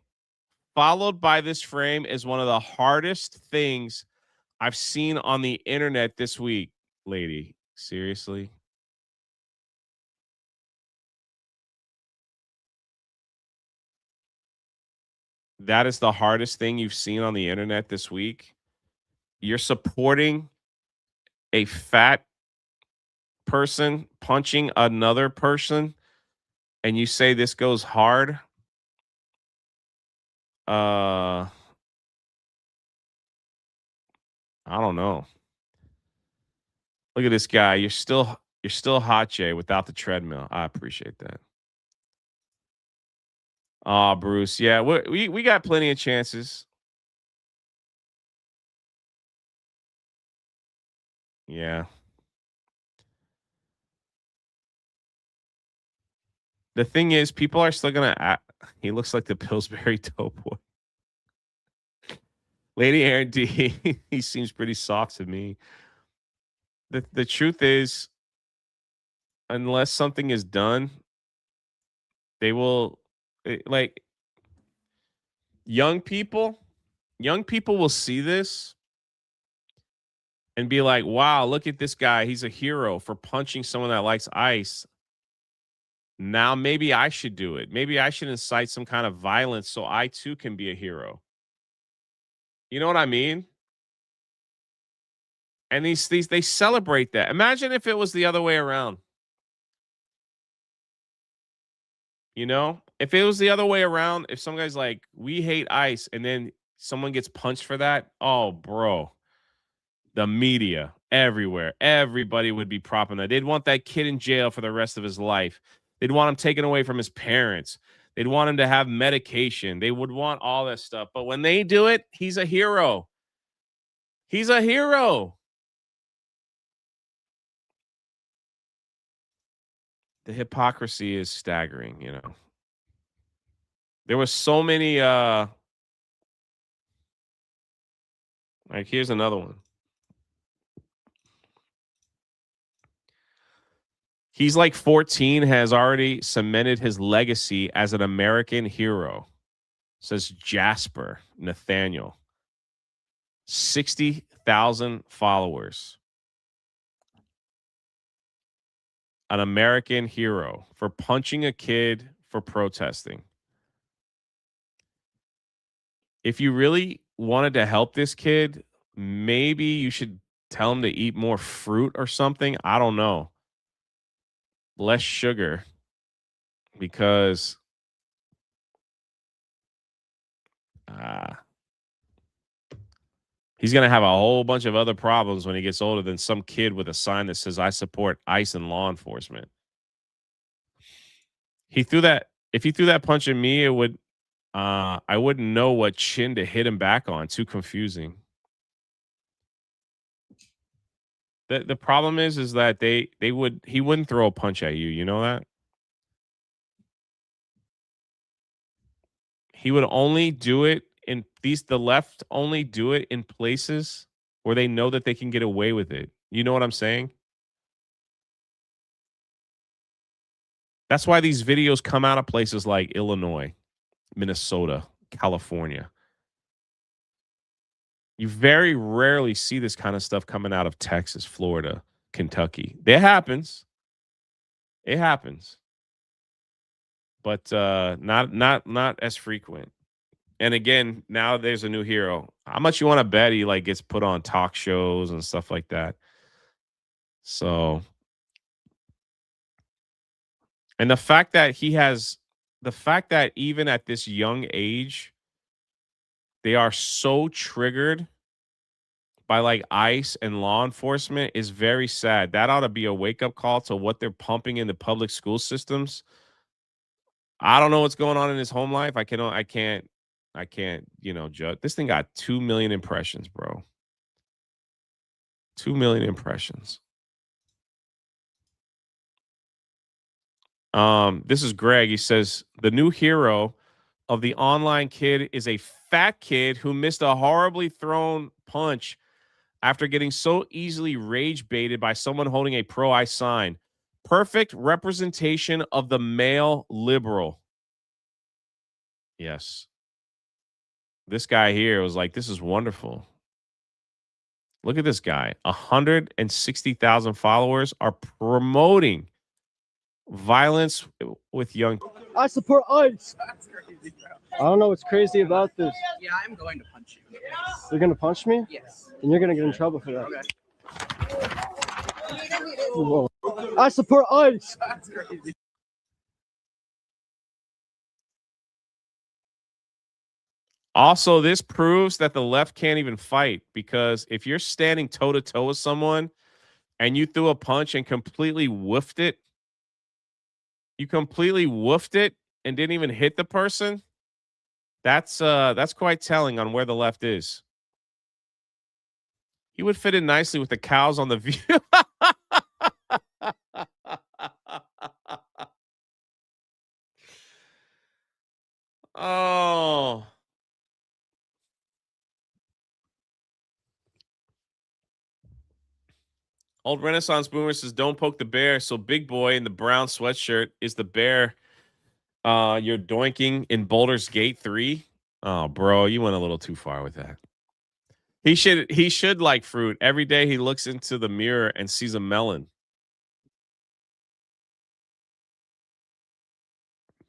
Followed by this frame is one of the hardest things I've seen on the internet this week, lady. Seriously? That is the hardest thing you've seen on the internet this week? You're supporting a fat person punching another person and you say this goes hard? I don't know. Look at this guy. You're still hot, Jay, without the treadmill. I appreciate that. Oh, Bruce. Yeah, we got plenty of chances. Yeah. The thing is, people are still gonna. He looks like the Pillsbury Doughboy. Lady Aaron D. He seems pretty soft to me. The truth is, unless something is done, they will like young people. Young people will see this and be like, "Wow, look at this guy. He's a hero for punching someone that likes ice." Now maybe I should do it. Maybe I should incite some kind of violence so I too can be a hero. You know what I mean? And these they celebrate that. Imagine if it was the other way around. If it was the other way around, if some guy's like, "We hate ice," and then someone gets punched for that, oh, bro. The media everywhere, everybody would be propping that. They'd want that kid in jail for the rest of his life. They'd want him taken away from his parents. They'd want him to have medication. They would want all that stuff. But when they do it, he's a hero. He's a hero. The hypocrisy is staggering. There was so many like here's another one. He's like 14, has already cemented his legacy as an American hero, says Jasper Nathaniel. 60,000 followers. An American hero for punching a kid for protesting. If you really wanted to help this kid, maybe you should tell him to eat more fruit or something. I don't know. Less sugar, because he's going to have a whole bunch of other problems when he gets older than some kid with a sign that says, "I support ICE and law enforcement." If he threw that punch at me, it would, I wouldn't know what chin to hit him back on. Too confusing. The problem is that he wouldn't throw a punch at you. You know that? He would only do it the left only do it in places where they know that they can get away with it. You know what I'm saying? That's why these videos come out of places like Illinois, Minnesota, California. You very rarely see this kind of stuff coming out of Texas, Florida, Kentucky. It happens. It happens. But not as frequent. And again, now there's a new hero. How much you want to bet he like gets put on talk shows and stuff like that? So And the fact that even at this young age, they are so triggered by like ICE and law enforcement is very sad. That ought to be a wake up call to what they're pumping in the public school systems. I don't know what's going on in his home life. I can't, judge. This thing got 2 million impressions, bro. 2 million impressions. This is Greg. He says the new hero of the online kid is a fat kid who missed a horribly thrown punch after getting so easily rage baited by someone holding a pro-I sign. Perfect representation of the male liberal. Yes. This guy here was like, this is wonderful. Look at this guy. 160,000 followers are promoting violence with young. I support ICE. I don't know what's crazy about this. Yeah, I'm going to punch you. You're gonna punch me? Yes. And you're gonna get in trouble for that. Okay. Whoa. I support ICE. That's crazy. Also, this proves that the left can't even fight, because if you're standing toe to toe with someone and you threw a punch and completely woofed it, and didn't even hit the person, that's quite telling on where the left is. He would fit in nicely with the cows on the view. Oh. Old Renaissance Boomer says, don't poke the bear. So Big Boy in the brown sweatshirt is the bear you're doinking in Boulder's Gate 3. Oh, bro, you went a little too far with that. He should like fruit. Every day he looks into the mirror and sees a melon.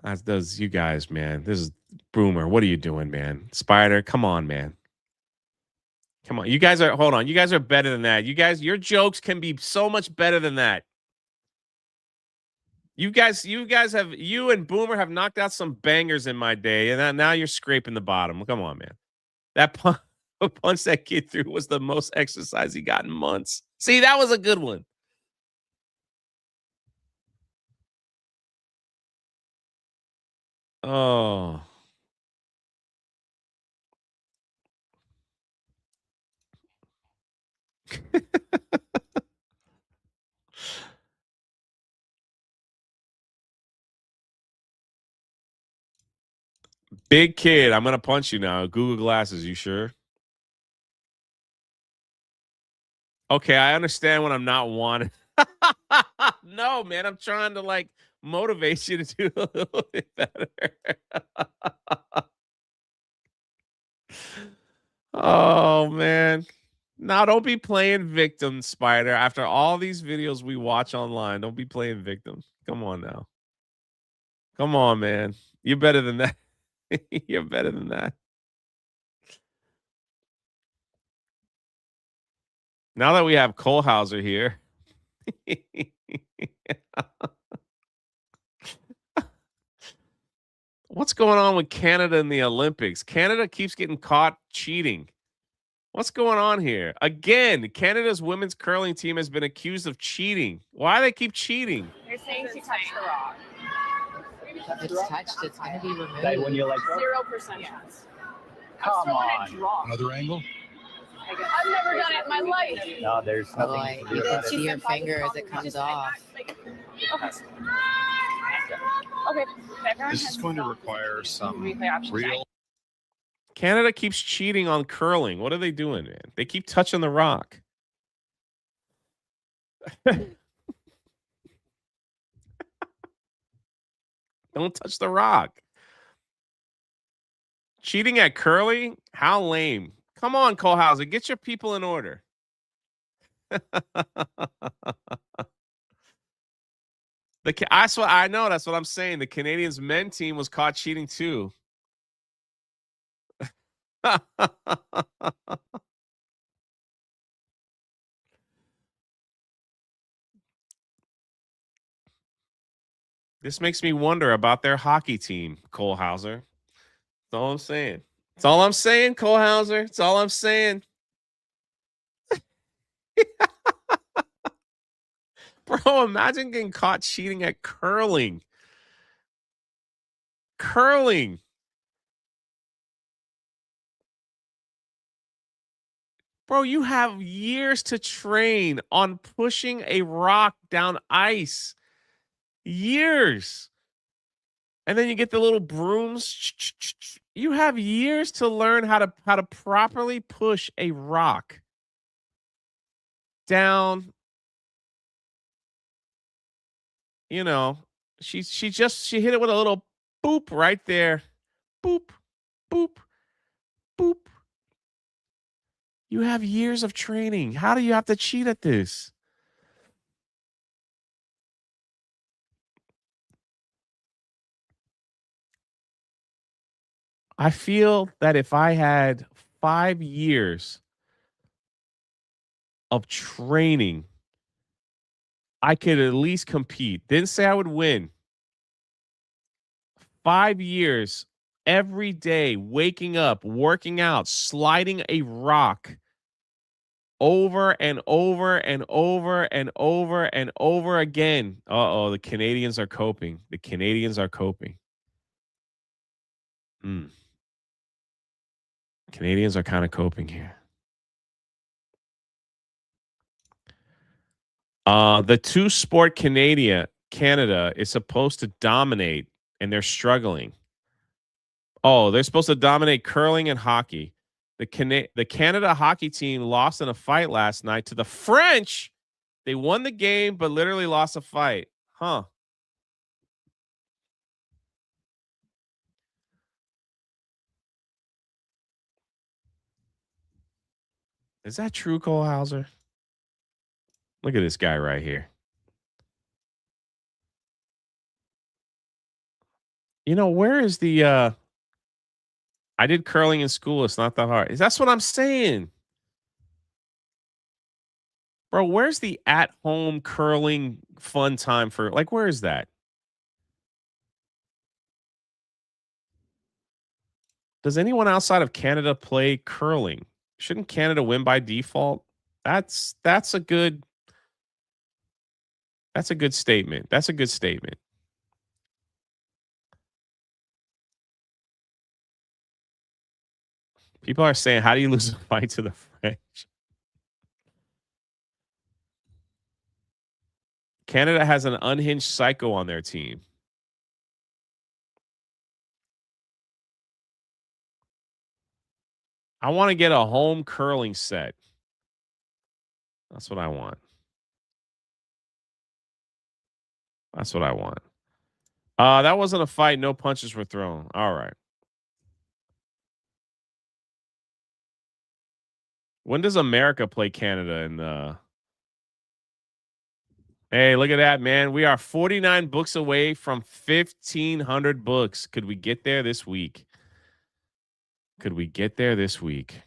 As does you guys, man. This is Boomer. What are you doing, man? Spider, come on, man. Come on. You guys are, hold on. You guys are better than that. You guys, your jokes can be so much better than that. You guys have, you and Boomer have knocked out some bangers in my day, and now you're scraping the bottom. Come on, man. That punch that kid threw was the most exercise he got in months. See, that was a good one. Oh. Big kid, I'm gonna punch you now. Google Glasses, you sure? Okay, I understand when I'm not wanted. No, man, I'm trying to like motivate you to do a little bit better. Oh man. Now don't be playing victim, Spider. After all these videos we watch online, don't be playing victim. Come on now. Come on, man. You're better than that. You're better than that. Now that we have Kohlhauser here. What's going on with Canada in the Olympics? Canada keeps getting caught cheating. What's going on here? Again, Canada's women's curling team has been accused of cheating. Why do they keep cheating? They're saying she touched the rock. If it's touched, it's going to be removed. That when you like 0% chance. Come on. Another angle? I've never done it in my life. No, there's nothing. Boy, you can see your finger as it comes off. Okay. This is going to require some real. Canada keeps cheating on curling. What are they doing, man? They keep touching the rock. Don't touch the rock. Cheating at curling? How lame. Come on, Kohlhauser. Get your people in order. That's what I know. That's what I'm saying. The Canadians men team was caught cheating too. This makes me wonder about their hockey team, Cole Hauser. That's all I'm saying. That's all I'm saying, Cole Hauser. That's all I'm saying. Bro, imagine getting caught cheating at curling. Curling. Bro, you have years to train on pushing a rock down ice. Years. And then you get the little brooms. You have years to learn how to properly push a rock down. You know, she hit it with a little boop right there. Boop, boop, boop. You have years of training. How do you have to cheat at this? I feel that if I had 5 years of training, I could at least compete. Didn't say I would win. 5 years, every day, waking up, working out, sliding a rock over and over and over and over and over again. Uh-oh, the Canadians are coping. The Canadians are coping. Canadians are kind of coping here. The two sport Canada is supposed to dominate, and they're struggling. Oh, they're supposed to dominate curling and hockey. The Canada hockey team lost in a fight last night to the French. They won the game, but literally lost a fight. Huh. Is that true, Cole Hauser? Look at this guy right here. You know, where is the I did curling in school. It's not that hard. That's what I'm saying. Bro, where's the at-home curling fun time for, like, where is that? Does anyone outside of Canada play curling? Shouldn't Canada win by default? That's a good statement. That's a good statement. People are saying, how do you lose a fight to the French? Canada has an unhinged psycho on their team. I want to get a home curling set. That's what I want. That's what I want. That wasn't a fight. No punches were thrown. All right. When does America play Canada in the... Hey, look at that, man. We are 49 books away from 1,500 books. Could we get there this week? Could we get there this week?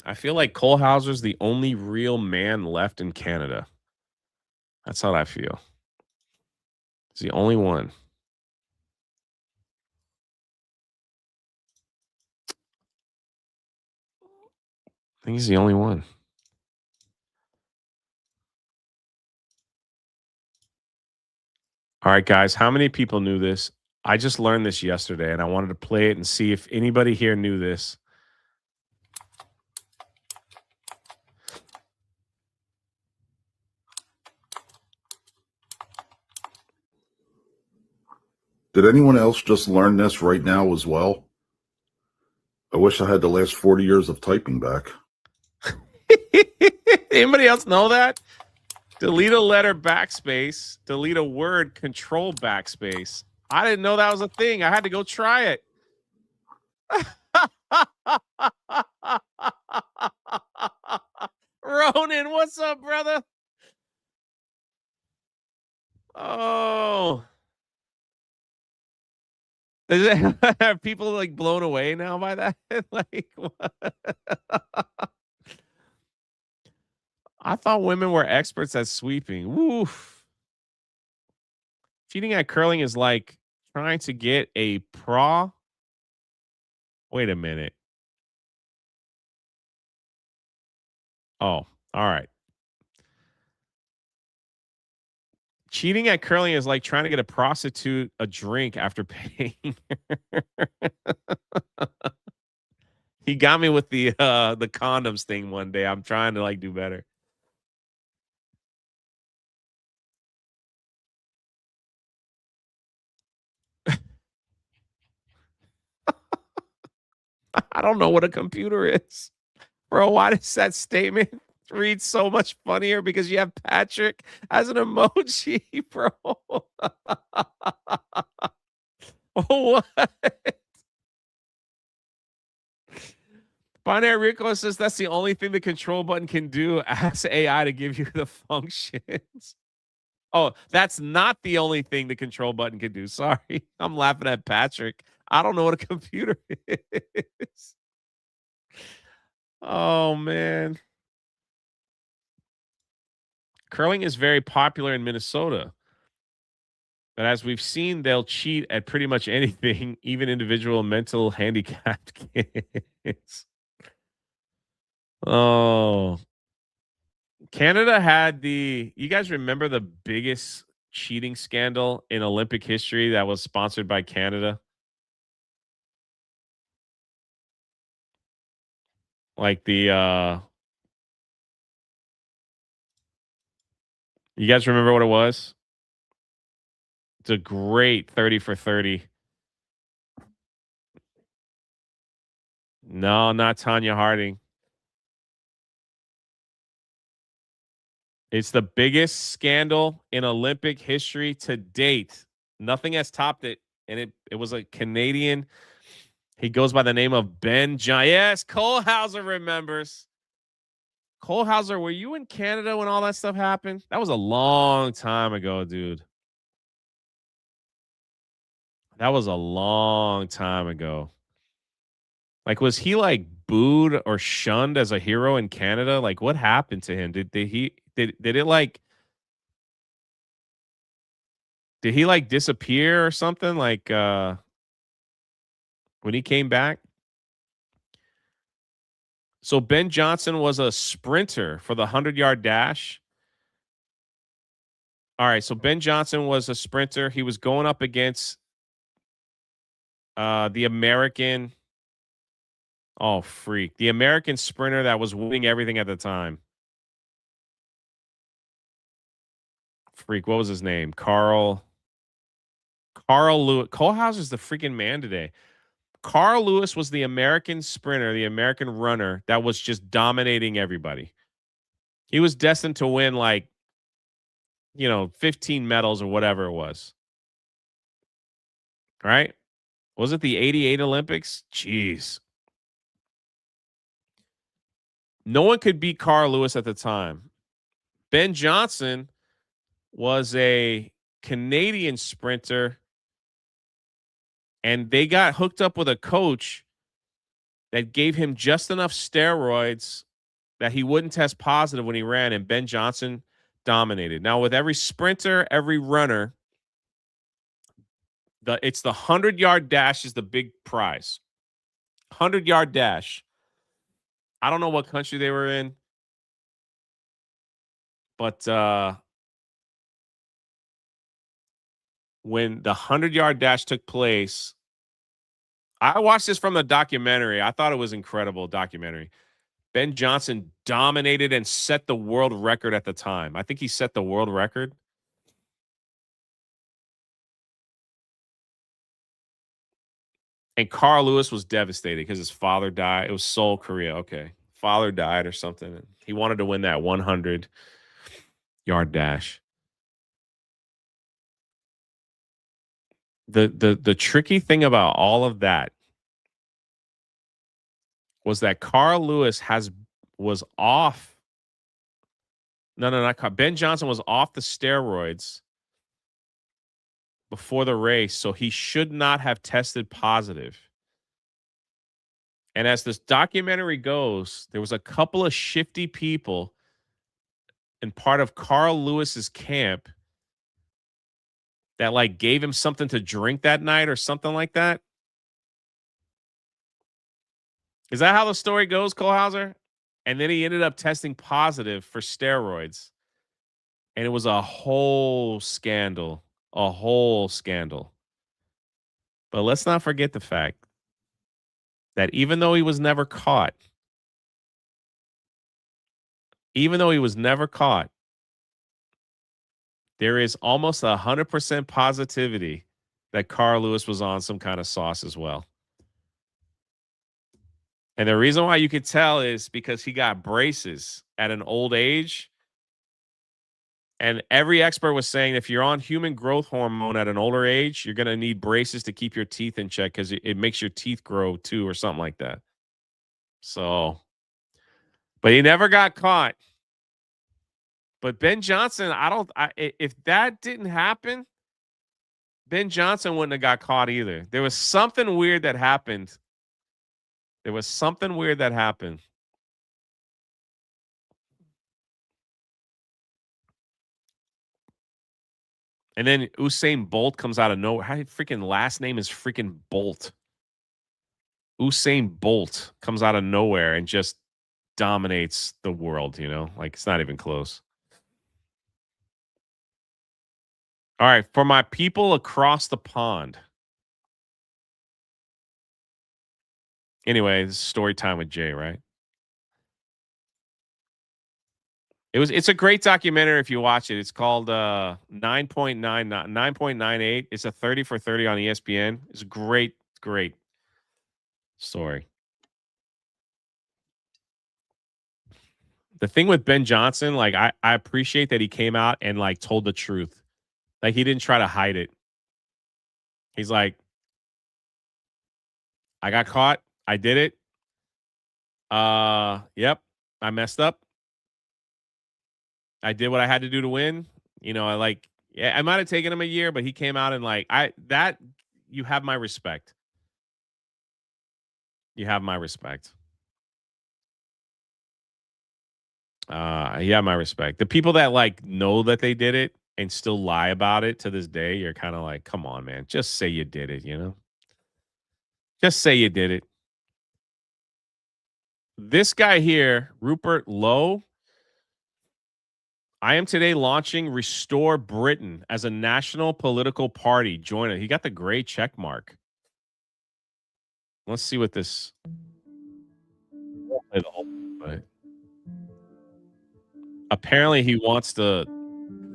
I feel like Cole Hauser's the only real man left in Canada. That's how I feel. He's the only one. I think he's the only one. All right, guys. How many people knew this? I just learned this yesterday, and I wanted to play it and see if anybody here knew this. Did anyone else just learn this right now as well? I wish I had the last 40 years of typing back. Anybody else know that? Delete a letter, backspace. Delete a word, control backspace. I didn't know that was a thing. I had to go try it. Ronan, what's up, brother? Oh. Are people like blown away now by that? Like, what? I thought women were experts at sweeping. Woof. Cheating at curling is like trying to get a pro. Wait a minute. Oh, all right. Cheating at curling is like trying to get a prostitute a drink after paying. He got me with the condoms thing one day. I'm trying to like do better. I don't know what a computer is. Bro, why does that statement read so much funnier? Because you have Patrick as an emoji, bro. What? Binary Rico says that's the only thing the control button can do. Ask AI to give you the functions. Oh, that's not the only thing the control button can do. Sorry. I'm laughing at Patrick. I don't know what a computer is. Oh, man. Curling is very popular in Minnesota. But as we've seen, they'll cheat at pretty much anything, even individual mental handicapped kids. Oh, Canada had you guys remember the biggest cheating scandal in Olympic history that was sponsored by Canada? Like you guys remember what it was? It's a great 30 for 30. No, not Tanya Harding. It's the biggest scandal in Olympic history to date. Nothing has topped it. And it was a Canadian. He goes by the name of Ben John. Yes, Cole Hauser remembers. Cole Hauser, were you in Canada when all that stuff happened? That was a long time ago, dude. That was a long time ago. Like, was he like booed or shunned as a hero in Canada? Like, what happened to him? Did it like did he like disappear or something? Like when he came back? So Ben Johnson was a sprinter for the 100-yard dash. All right, so Ben Johnson was a sprinter. He was going up against the American. Oh, freak. The American sprinter that was winning everything at the time. Freak, what was his name? Carl Lewis. Cole Hauser's the freaking man today. Carl Lewis was the American sprinter, the American runner that was just dominating everybody. He was destined to win 15 medals or whatever it was. Right? Was it the 88 Olympics? Jeez. No one could beat Carl Lewis at the time. Ben Johnson was a Canadian sprinter, and they got hooked up with a coach that gave him just enough steroids that he wouldn't test positive when he ran, and Ben Johnson dominated. Now, with every sprinter, every runner, it's the 100-yard dash is the big prize. 100-yard dash. I don't know what country they were in, but when the 100-yard dash took place, I watched this from the documentary. I thought it was incredible documentary. Ben Johnson dominated and set the world record at the time. I think he set the world record. And Carl Lewis was devastated because his father died. It was Seoul, Korea. Okay. Father died or something. He wanted to win that 100-yard dash. The tricky thing about all of that was that Carl Lewis was off. No, not Carl. Ben Johnson was off the steroids before the race, so he should not have tested positive. And as this documentary goes, there was a couple of shifty people and part of Carl Lewis's camp that like gave him something to drink that night or something like that. Is that how the story goes, Kohlhauser? And then he ended up testing positive for steroids. And it was a whole scandal. A whole scandal. But let's not forget the fact that even though he was never caught, there is almost 100% positivity that Carl Lewis was on some kind of sauce as well. And the reason why you could tell is because he got braces at an old age. And every expert was saying if you're on human growth hormone at an older age, you're going to need braces to keep your teeth in check because it makes your teeth grow too or something like that. So, but he never got caught. But Ben Johnson, if that didn't happen, Ben Johnson wouldn't have got caught either. There was something weird that happened. And then Usain Bolt comes out of nowhere. How freaking last name is freaking Bolt. Usain Bolt comes out of nowhere and just dominates the world, you know? Like, it's not even close. All right, for my people across the pond. Anyway, this is story time with Jay, right? It's a great documentary if you watch it. It's called 9.98. It's a 30 for 30 on ESPN. It's a great story. The thing with Ben Johnson, like I appreciate that he came out and like told the truth. Like he didn't try to hide it. He's like, I got caught. I did it. Yep. I messed up. I did what I had to do to win. You know, I might have taken him a year, but he came out and you have my respect. You have my respect. You have my respect. The people that like know that they did it and still lie about it to this day, you're kind of like, come on, man. Just say you did it, you know? Just say you did it. This guy here, Rupert Lowe, I am today launching Restore Britain as a national political party. Join it. He got the gray check mark. Let's see what this. But apparently he wants to.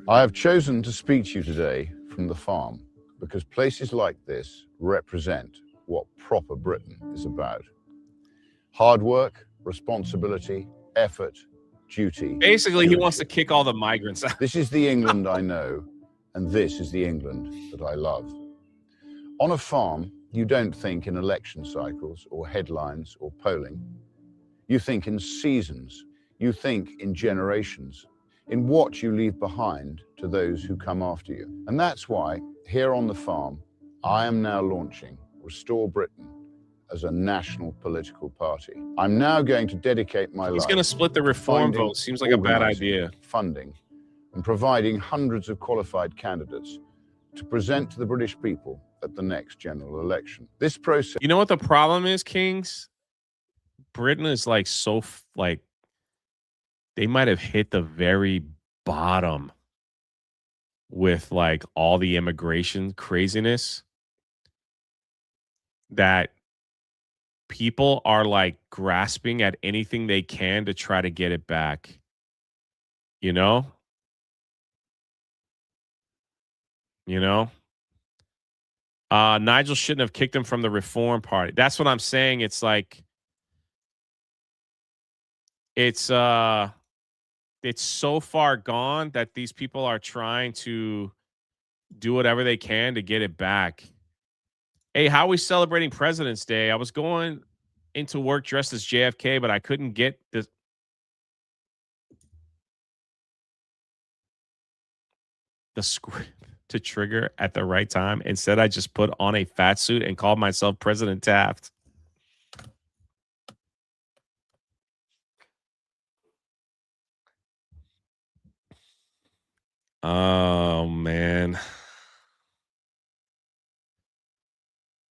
I have chosen to speak to you today from the farm because places like this represent what proper Britain is about. Hard work, responsibility, effort, duty. Basically, he wants to kick all the migrants out. This is the England I know, and this is the England that I love. On a farm, you don't think in election cycles or headlines or polling. You think in seasons. You think in generations, in what you leave behind to those who come after you. And that's why, here on the farm, I am now launching Restore Britain as a national political party. I'm now going to dedicate my life. He's going to split the reform vote. Seems like a bad idea. Funding and providing hundreds of qualified candidates to present to the British people at the next general election. This process. You know what the problem is, Kings? Britain is like they might have hit the very bottom with like all the immigration craziness that people are like grasping at anything they can to try to get it back. You know? Nigel shouldn't have kicked him from the Reform Party. That's what I'm saying. It's like it's so far gone that these people are trying to do whatever they can to get it back. Hey, how are we celebrating President's Day? I was going into work dressed as JFK, but I couldn't get the script to trigger at the right time. Instead, I just put on a fat suit and called myself President Taft. Oh man.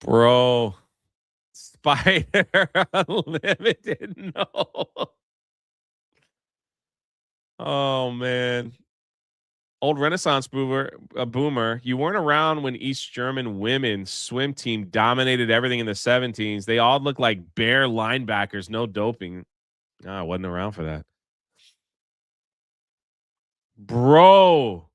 Bro. Spider Unlimited. No. Oh man. Old Renaissance boomer. You weren't around when East German women's swim team dominated everything in the 17s. They all looked like bare linebackers, no doping. I wasn't around for that. Bro.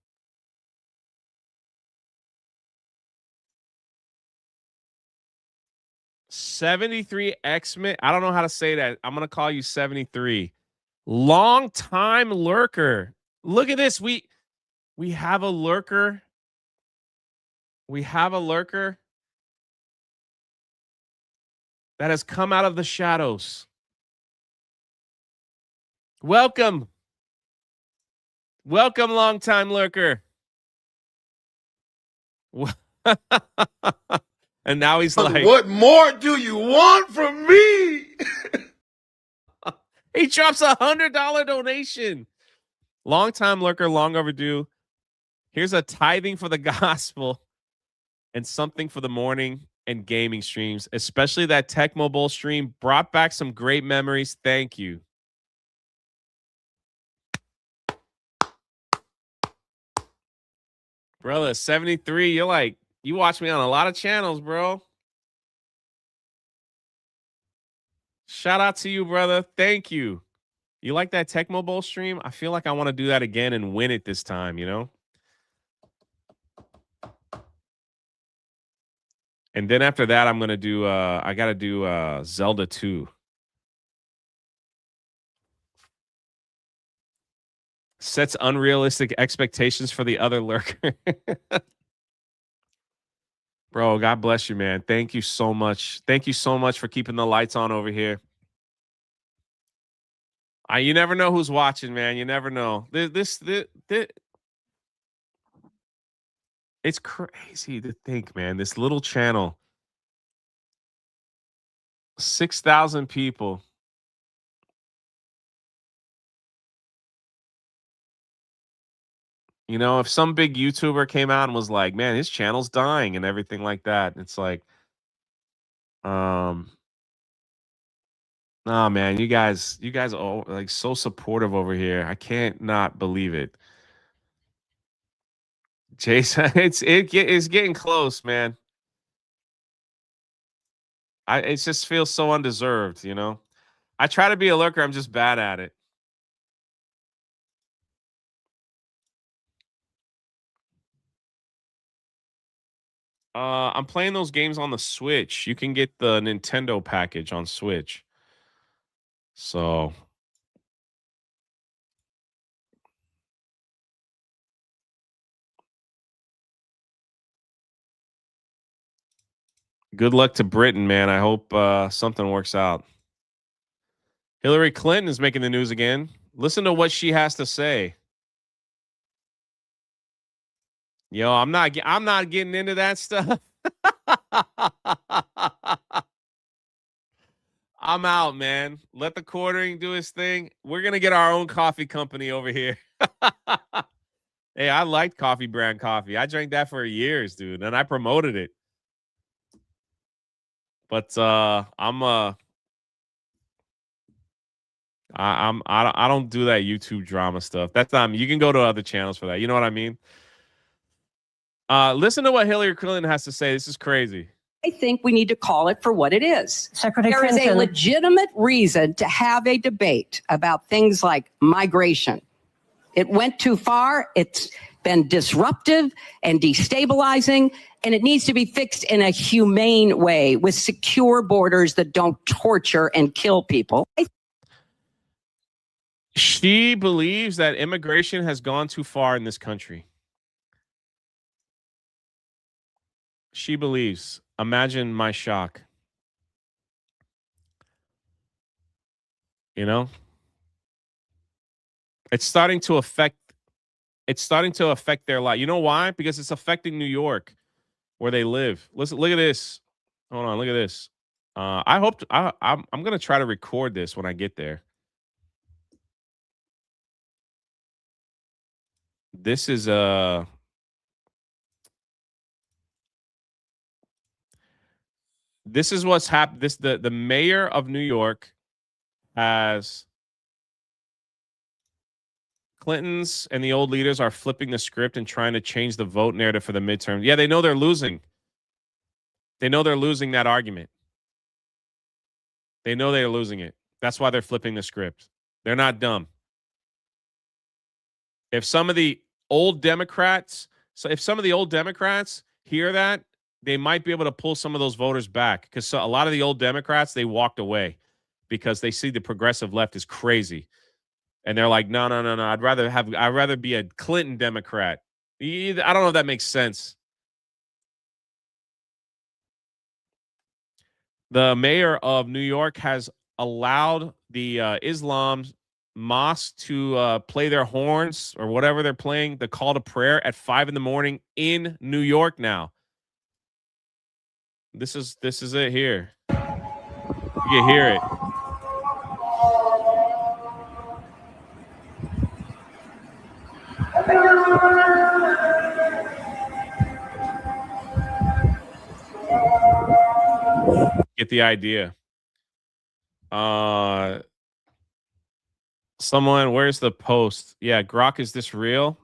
$73 X-Men. I don't know how to say that. I'm gonna call you 73. Long time lurker. Look at this. We have a lurker. We have a lurker that has come out of the shadows. Welcome. Welcome, long-time lurker. And now he's like, what more do you want from me? he drops $100 donation. Long-time lurker, long overdue. Here's a tithing for the gospel and something for the morning and gaming streams, especially that Tecmo Bowl stream. Brought back some great memories. Thank you. Brother, 73, you're like, you watch me on a lot of channels, bro. Shout out to you, brother. Thank you. You like that Tecmo Bowl stream? I feel like I want to do that again and win it this time, you know? And then after that, I'm going to do, I got to do Zelda 2. Sets unrealistic expectations for the other lurker. Bro, God bless you, man. Thank you so much. Thank you so much for keeping the lights on over here. You never know who's watching, man. You never know. This it's crazy to think, man. This little channel, 6,000 people. You know, if some big YouTuber came out and was like, man, his channel's dying and everything like that, it's like, oh man, you guys are like so supportive over here. I can't not believe it. Jason, it's getting close, man. It just feels so undeserved, you know. I try to be a lurker, I'm just bad at it. I'm playing those games on the Switch. You can get the Nintendo package on Switch. So good luck to Britain, man. I hope something works out. Hillary Clinton is making the news again. Listen to what she has to say. Yo, I'm not getting into that stuff. I'm out, man. Let the quartering do his thing. We're gonna get our own coffee company over here. Hey, I liked Coffee Brand Coffee. I drank that for years, dude, and I promoted it. But I don't do that YouTube drama stuff. That's you can go to other channels for that. You know what I mean? Listen to what Hillary Clinton has to say. This is crazy. I think we need to call it for what it is. Secretary There is a Clinton. legitimate reason to have a debate about things like migration. It went too far. It's been disruptive and destabilizing, and it needs to be fixed in a humane way with secure borders that don't torture and kill people. She believes that immigration has gone too far in this country. She believes. Imagine my shock. You know? It's starting to affect their life. You know why? Because it's affecting New York, where they live. Listen, look at this. Hold on, look at this. I'm gonna try to record this when I get there. This is what's happened. The mayor of New York has Clintons and the old leaders are flipping the script and trying to change the vote narrative for the midterm. Yeah, they know they're losing. They know they're losing that argument. They know they're losing it. That's why they're flipping the script. They're not dumb. If some of the old Democrats hear that, they might be able to pull some of those voters back, because a lot of the old Democrats, they walked away because they see the progressive left is crazy. And they're like, no. I'd rather be a Clinton Democrat. I don't know if that makes sense. The mayor of New York has allowed the Islam mosque to play their horns or whatever they're playing, the call to prayer at 5 a.m. in New York now. This is it here. You can hear it. Get the idea. Someone, where's the post? Yeah, Grok, is this real?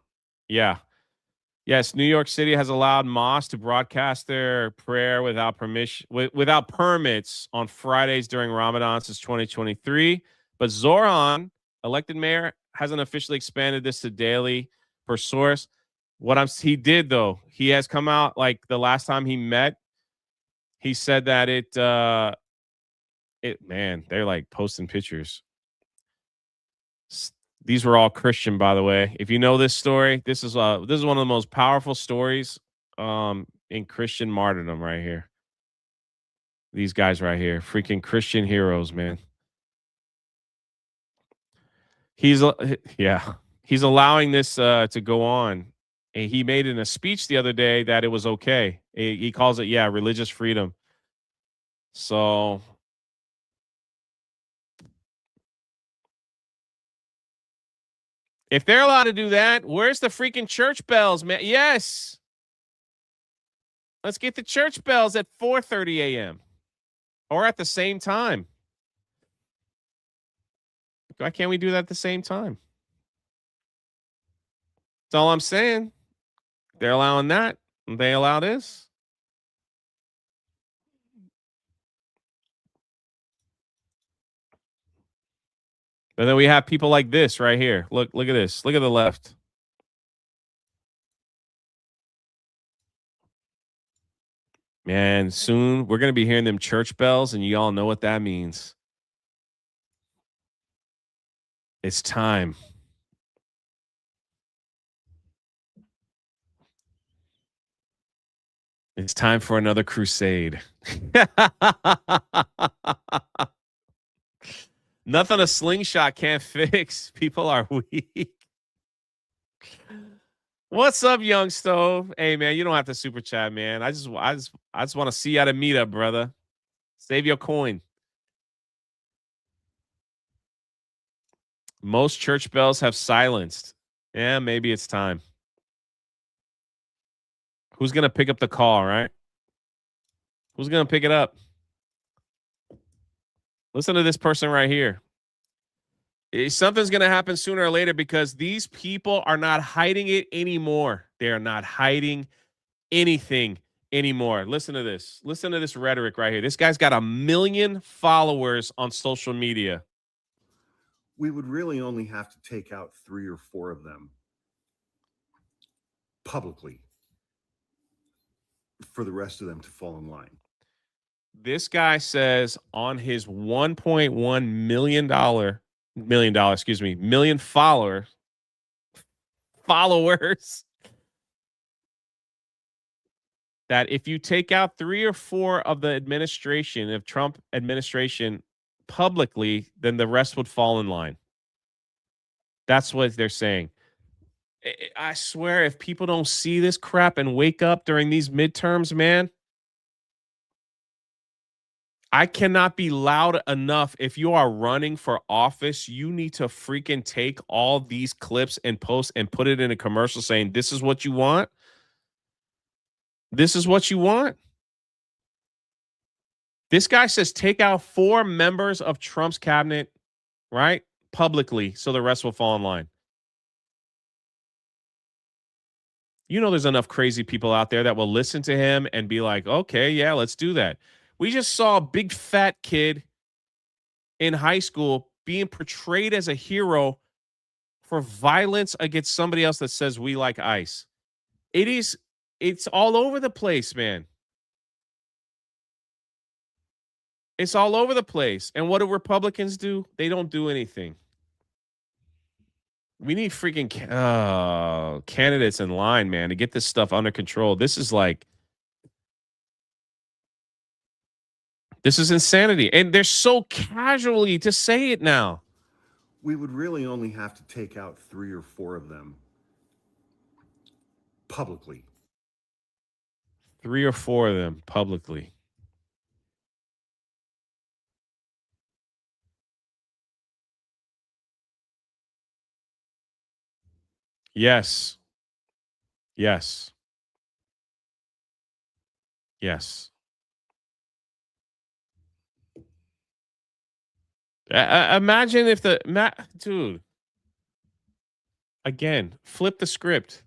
Yeah. Yes, New York City has allowed mosques to broadcast their prayer without permission, without permits on Fridays during Ramadan since 2023. But Zoran, elected mayor, hasn't officially expanded this to daily per source. He did though. He has come out, like the last time he met, he said that they're like posting pictures. These were all Christian, by the way. If you know this story, this is one of the most powerful stories in Christian martyrdom right here. These guys right here, freaking Christian heroes, man. He's allowing this to go on. And he made in a speech the other day that it was okay. He calls it, religious freedom. So if they're allowed to do that, where's the freaking church bells, man? Yes. Let's get the church bells at 4:30 a.m. or at the same time. Why can't we do that at the same time? That's all I'm saying. They're allowing that. They allow this. But then we have people like this right here. Look at this. Look at the left. Man, soon we're going to be hearing them church bells, and you all know what that means. It's time. It's time for another crusade. Nothing a slingshot can't fix. People are weak. What's up, Young Stove? Hey, man, you don't have to super chat, man. I just want to see you at a meetup, brother. Save your coin. Most church bells have silenced. Yeah, maybe it's time. Who's going to pick up the call, right? Who's going to pick it up? Listen to this person right here. Something's going to happen sooner or later, because these people are not hiding it anymore. They are not hiding anything anymore. Listen to this. Listen to this rhetoric right here. This guy's got 1 million followers on social media. We would really only have to take out 3 or 4 of them publicly for the rest of them to fall in line. This guy says on his $1.1 million followers that if you take out 3 or 4 of the Trump administration publicly, then the rest would fall in line. That's what they're saying. I swear, if people don't see this crap and wake up during these midterms, man, I cannot be loud enough. If you are running for office, you need to freaking take all these clips and post and put it in a commercial saying, this is what you want. This is what you want. This guy says take out 4 members of Trump's cabinet, right? Publicly, so the rest will fall in line. You know there's enough crazy people out there that will listen to him and be like, okay, yeah, let's do that. We just saw a big fat kid in high school being portrayed as a hero for violence against somebody else that says we like ICE. It's all over the place, man. It's all over the place. And what do Republicans do? They don't do anything. We need freaking candidates in line, man, to get this stuff under control. This is insanity. And they're so casually to say it now. We would really only have to take out 3 or 4 of them publicly. 3 or 4 of them publicly. Yes. Yes. Yes. Imagine if dude. Again, flip the script.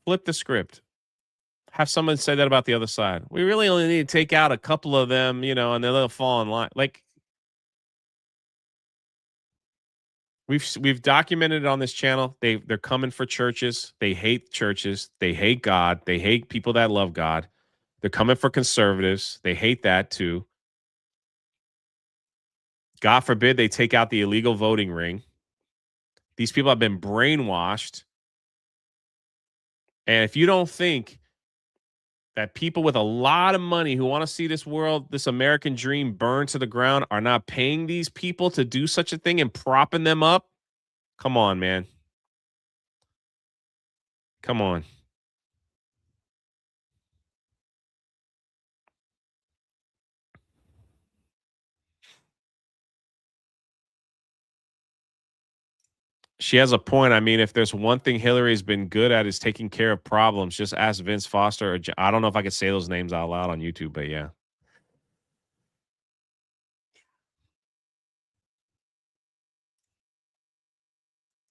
Flip the script. Have someone say that about the other side. We really only need to take out a couple of them, and then they'll fall in line. Like, we've documented it on this channel. They're coming for churches. They hate churches. They hate God. They hate people that love God. They're coming for conservatives. They hate that too. God forbid they take out the illegal voting ring. These people have been brainwashed. And if you don't think that people with a lot of money who want to see this world, this American dream burn to the ground are not paying these people to do such a thing and propping them up, come on, man. Come on. She has a point. I mean, if there's one thing Hillary's been good at is taking care of problems. Just ask Vince Foster. Or I don't know if I could say those names out loud on YouTube, but yeah.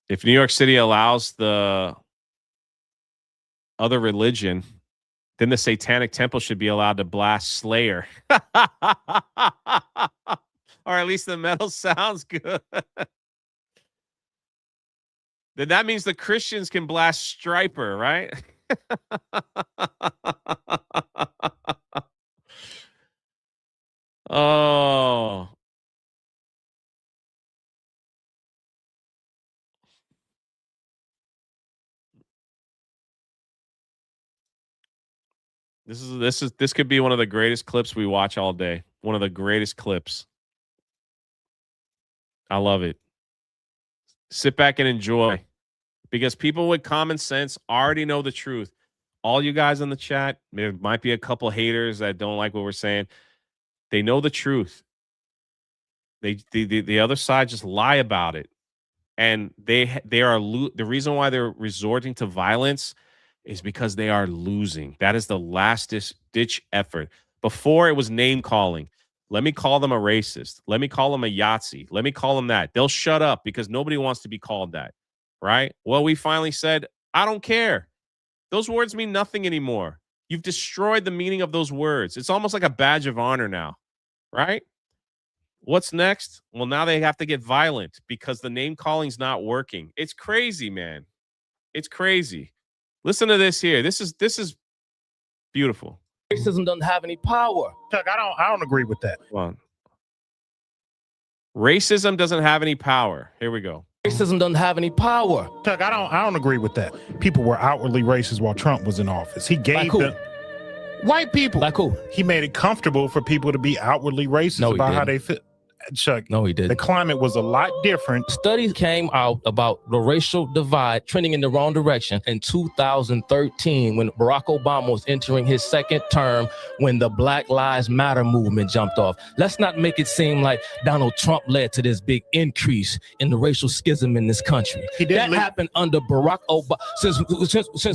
If New York City allows the other religion, then the Satanic Temple should be allowed to blast Slayer. Or at least the metal sounds good. Then that means the Christians can blast Striper, right? Oh. This could be one of the greatest clips we watch all day. One of the greatest clips. I love it. Sit back and enjoy, because people with common sense already know the truth. All you guys in the chat, there might be a couple haters that don't like what we're saying. They know the truth. The other side just lie about it, and they are the reason why they're resorting to violence is because they are losing. That is the last ditch effort. Before, it was name calling. Let me call them a racist. Let me call them a Yahtzee. Let me call them that. They'll shut up because nobody wants to be called that, right? Well, we finally said, I don't care. Those words mean nothing anymore. You've destroyed the meaning of those words. It's almost like a badge of honor now, right? What's next? Well, now they have to get violent because the name calling's not working. It's crazy, man. It's crazy. Listen to this here. This is beautiful. Racism doesn't have any power. Chuck, I don't agree with that. Hold on. Racism doesn't have any power. Here we go. Racism doesn't have any power. Chuck, I don't agree with that. People were outwardly racist while Trump was in office. He gave them white people. Like who? He made it comfortable for people to be outwardly racist about how they feel. Chuck. No, he didn't. The climate was a lot different. Studies came out about the racial divide trending in the wrong direction in 2013 when Barack Obama was entering his second term, when the Black Lives Matter movement jumped off. Let's not make it seem like Donald Trump led to this big increase in the racial schism in this country. That happened under Barack Obama. Since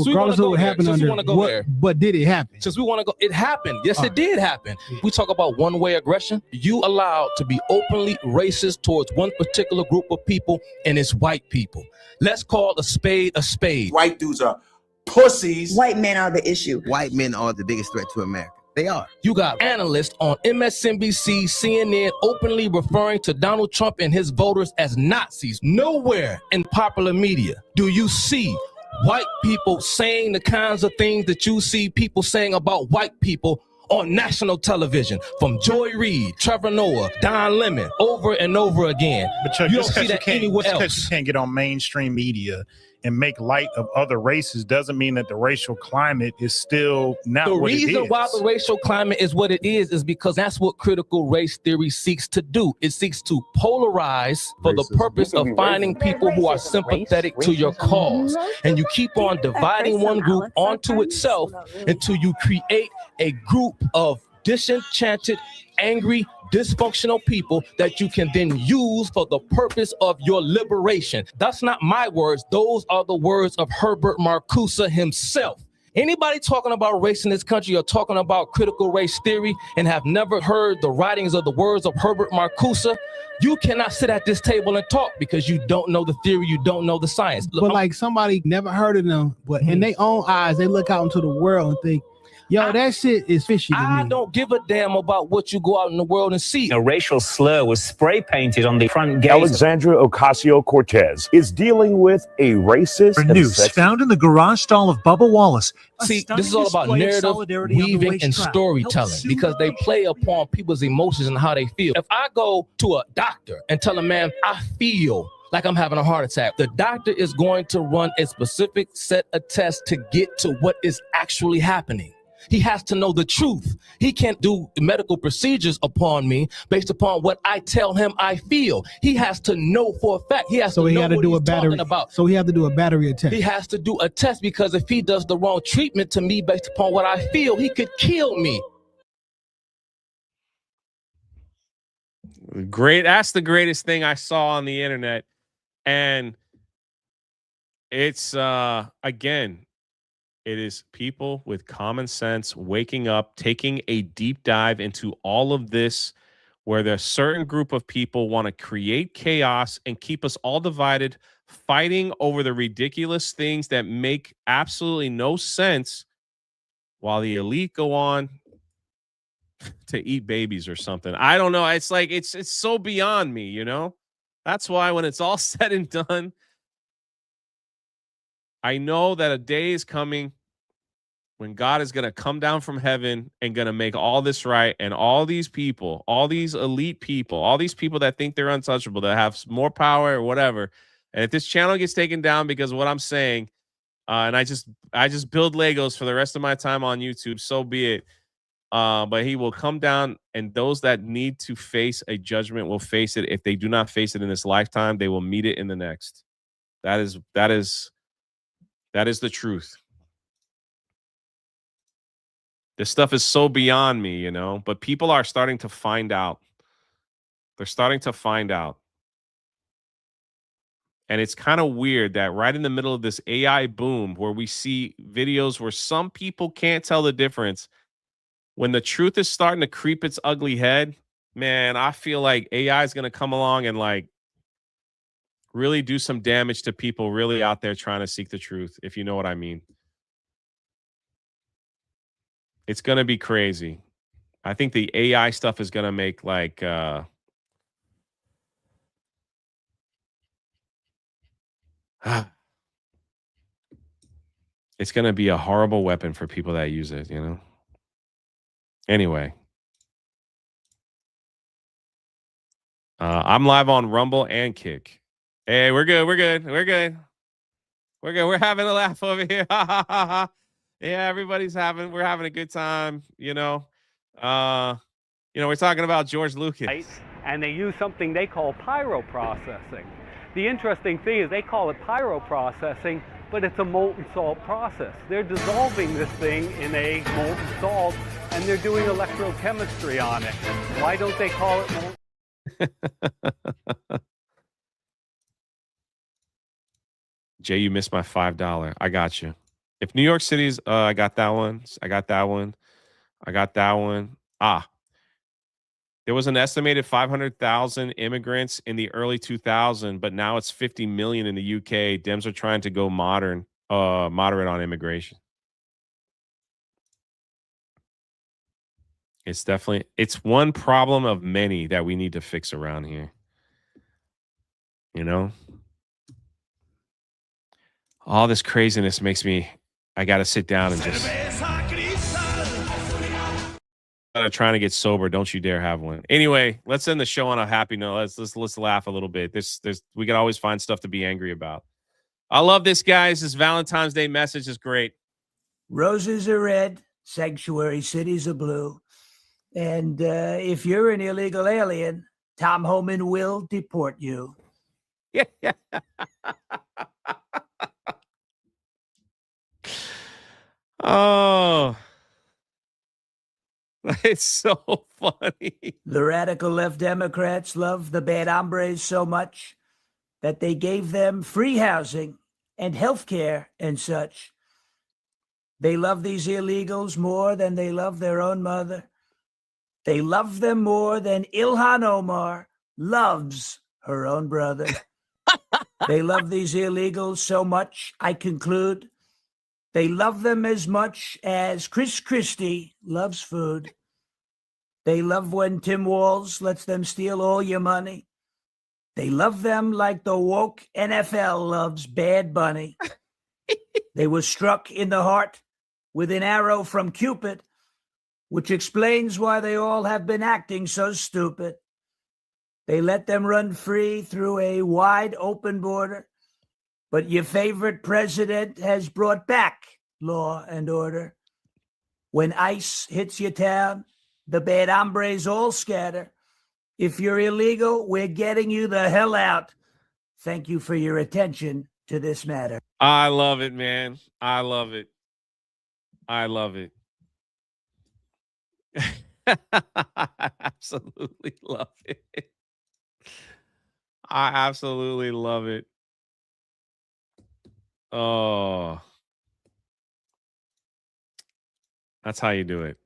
we want to go there, since we want to go there. But did it happen? Since we want to go, it happened. Yes, it did happen. We talk about one-way aggression. You allowed to be openly racist towards one particular group of people, and it's white people. Let's call a spade a spade. White dudes are pussies. White men are the issue. White men are the biggest threat to America. They are. You got analysts on MSNBC, CNN openly referring to Donald Trump and his voters as Nazis. Nowhere in popular media do you see white people saying the kinds of things that you see people saying about white people on national television, from Joy Reid, Trevor Noah, Don Lemon, over and over again. But Chuck, you don't see that anywhere else. You can't get on mainstream media and make light of other races doesn't mean that the racial climate is still not what it is. The reason why the racial climate is what it is because that's what critical race theory seeks to do. It seeks to polarize for the purpose of finding people who are sympathetic to your cause. And you keep on dividing one group onto itself until you create a group of disenchanted, angry, dysfunctional people that you can then use for the purpose of your liberation. That's not my words. Those are the words of Herbert Marcuse himself. Anybody talking about race in this country or talking about critical race theory and have never heard the writings or the words of Herbert Marcuse, you cannot sit at this table and talk because you don't know the theory, you don't know the science. But like somebody never heard of them, but in their own eyes, they look out into the world and think, yo, that shit is fishy to me. I don't give a damn about what you go out in the world and see. A racial slur was spray painted on the front gate. Alexandra Ocasio-Cortez is dealing with a racist noose found in the garage stall of Bubba Wallace. See, this is all about narrative weaving and storytelling because they play upon people's emotions and how they feel. If I go to a doctor and tell a man, I feel like I'm having a heart attack, the doctor is going to run a specific set of tests to get to what is actually happening. He has to know the truth. He can't do medical procedures upon me based upon what I tell him I feel. He has to know for a fact. He has to know what he's talking about. So he has to do a battery test. He has to do a test because if he does the wrong treatment to me based upon what I feel, he could kill me. Great. That's the greatest thing I saw on the internet. And it's, again, it is people with common sense waking up, taking a deep dive into all of this, where there's a certain group of people want to create chaos and keep us all divided, fighting over the ridiculous things that make absolutely no sense, while the elite go on to eat babies or something. I don't know. It's like it's so beyond me, you know? That's why when it's all said and done, I know that a day is coming when God is going to come down from heaven and going to make all this right. And all these people, all these elite people, all these people that think they're untouchable, that have more power or whatever. And if this channel gets taken down because of what I'm saying, and I just build Legos for the rest of my time on YouTube, so be it. But he will come down, and those that need to face a judgment will face it. If they do not face it in this lifetime, they will meet it in the next. That is the truth. This stuff is so beyond me, you know, but people are starting to find out. They're starting to find out. And it's kind of weird that right in the middle of this AI boom, where we see videos where some people can't tell the difference, when the truth is starting to creep its ugly head, man, I feel like AI is going to come along and like really do some damage to people really out there trying to seek the truth, if you know what I mean. It's going to be crazy. I think the AI stuff is going to make like it's going to be a horrible weapon for people that use it, you know? Anyway. I'm live on Rumble and Kick. Hey, we're good. We're good. We're good. We're good. We're having a laugh over here. Yeah, we're having a good time, you know. We're talking about George Lucas. and they use something they call pyroprocessing. The interesting thing is they call it pyroprocessing, but it's a molten salt process. They're dissolving this thing in a molten salt, and they're doing electrochemistry on it. Why don't they call it molten? Jay, you missed my $5. I got you. If New York City's, I got that one. I got that one. I got that one. There was an estimated 500,000 immigrants in the early 2000s, but now it's 50 million in the UK. Dems are trying to go moderate on immigration. It's one problem of many that we need to fix around here. You know? All this craziness makes me, I got to sit down and just trying to get sober. Don't you dare have one. Anyway, let's end the show on a happy note. Let's laugh a little bit. We can always find stuff to be angry about. I love this, guys. This Valentine's Day message is great. Roses are red, sanctuary cities are blue. And if you're an illegal alien, Tom Homan will deport you. Yeah. Oh, it's so funny. The radical left Democrats love the bad hombres so much that they gave them free housing and health care and such. They love these illegals more than they love their own mother. They love them more than Ilhan Omar loves her own brother. They love these illegals so much, I conclude, they love them as much as Chris Christie loves food. They love when Tim Walz lets them steal all your money. They love them like the woke NFL loves Bad Bunny. They were struck in the heart with an arrow from Cupid, which explains why they all have been acting so stupid. They let them run free through a wide open border. But your favorite president has brought back law and order. When ICE hits your town, the bad hombres all scatter. If you're illegal, we're getting you the hell out. Thank you for your attention to this matter. I love it, man. I love it. I love it. I absolutely love it. I absolutely love it. Oh, that's how you do it.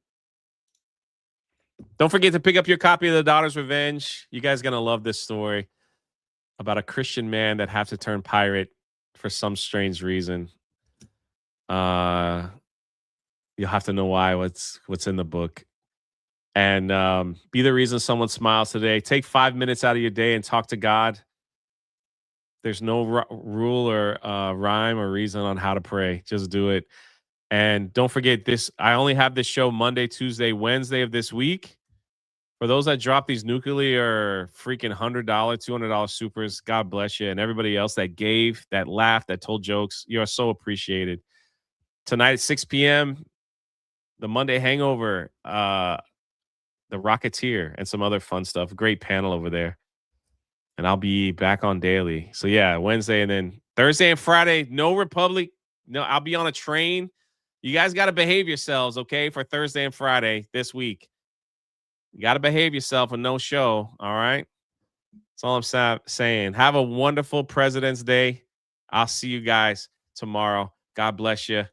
Don't forget to pick up your copy of The Daughter's Revenge. You guys are going to love this story about a Christian man that has to turn pirate for some strange reason. You'll have to know why, what's in the book. And be the reason someone smiles today. Take 5 minutes out of your day and talk to God. There's no rule or rhyme or reason on how to pray. Just do it. And don't forget this. I only have this show Monday, Tuesday, Wednesday of this week. For those that drop these nuclear freaking $100, $200 supers, God bless you. And everybody else that gave, that laughed, that told jokes, you are so appreciated. Tonight at 6 p.m., the Monday Hangover, the Rocketeer, and some other fun stuff. Great panel over there. And I'll be back on daily. So yeah, Wednesday and then Thursday and Friday, no Republic. No, I'll be on a train. You guys got to behave yourselves, okay, for Thursday and Friday this week. You got to behave yourself with no show, all right? That's all I'm saying. Have a wonderful President's Day. I'll see you guys tomorrow. God bless you.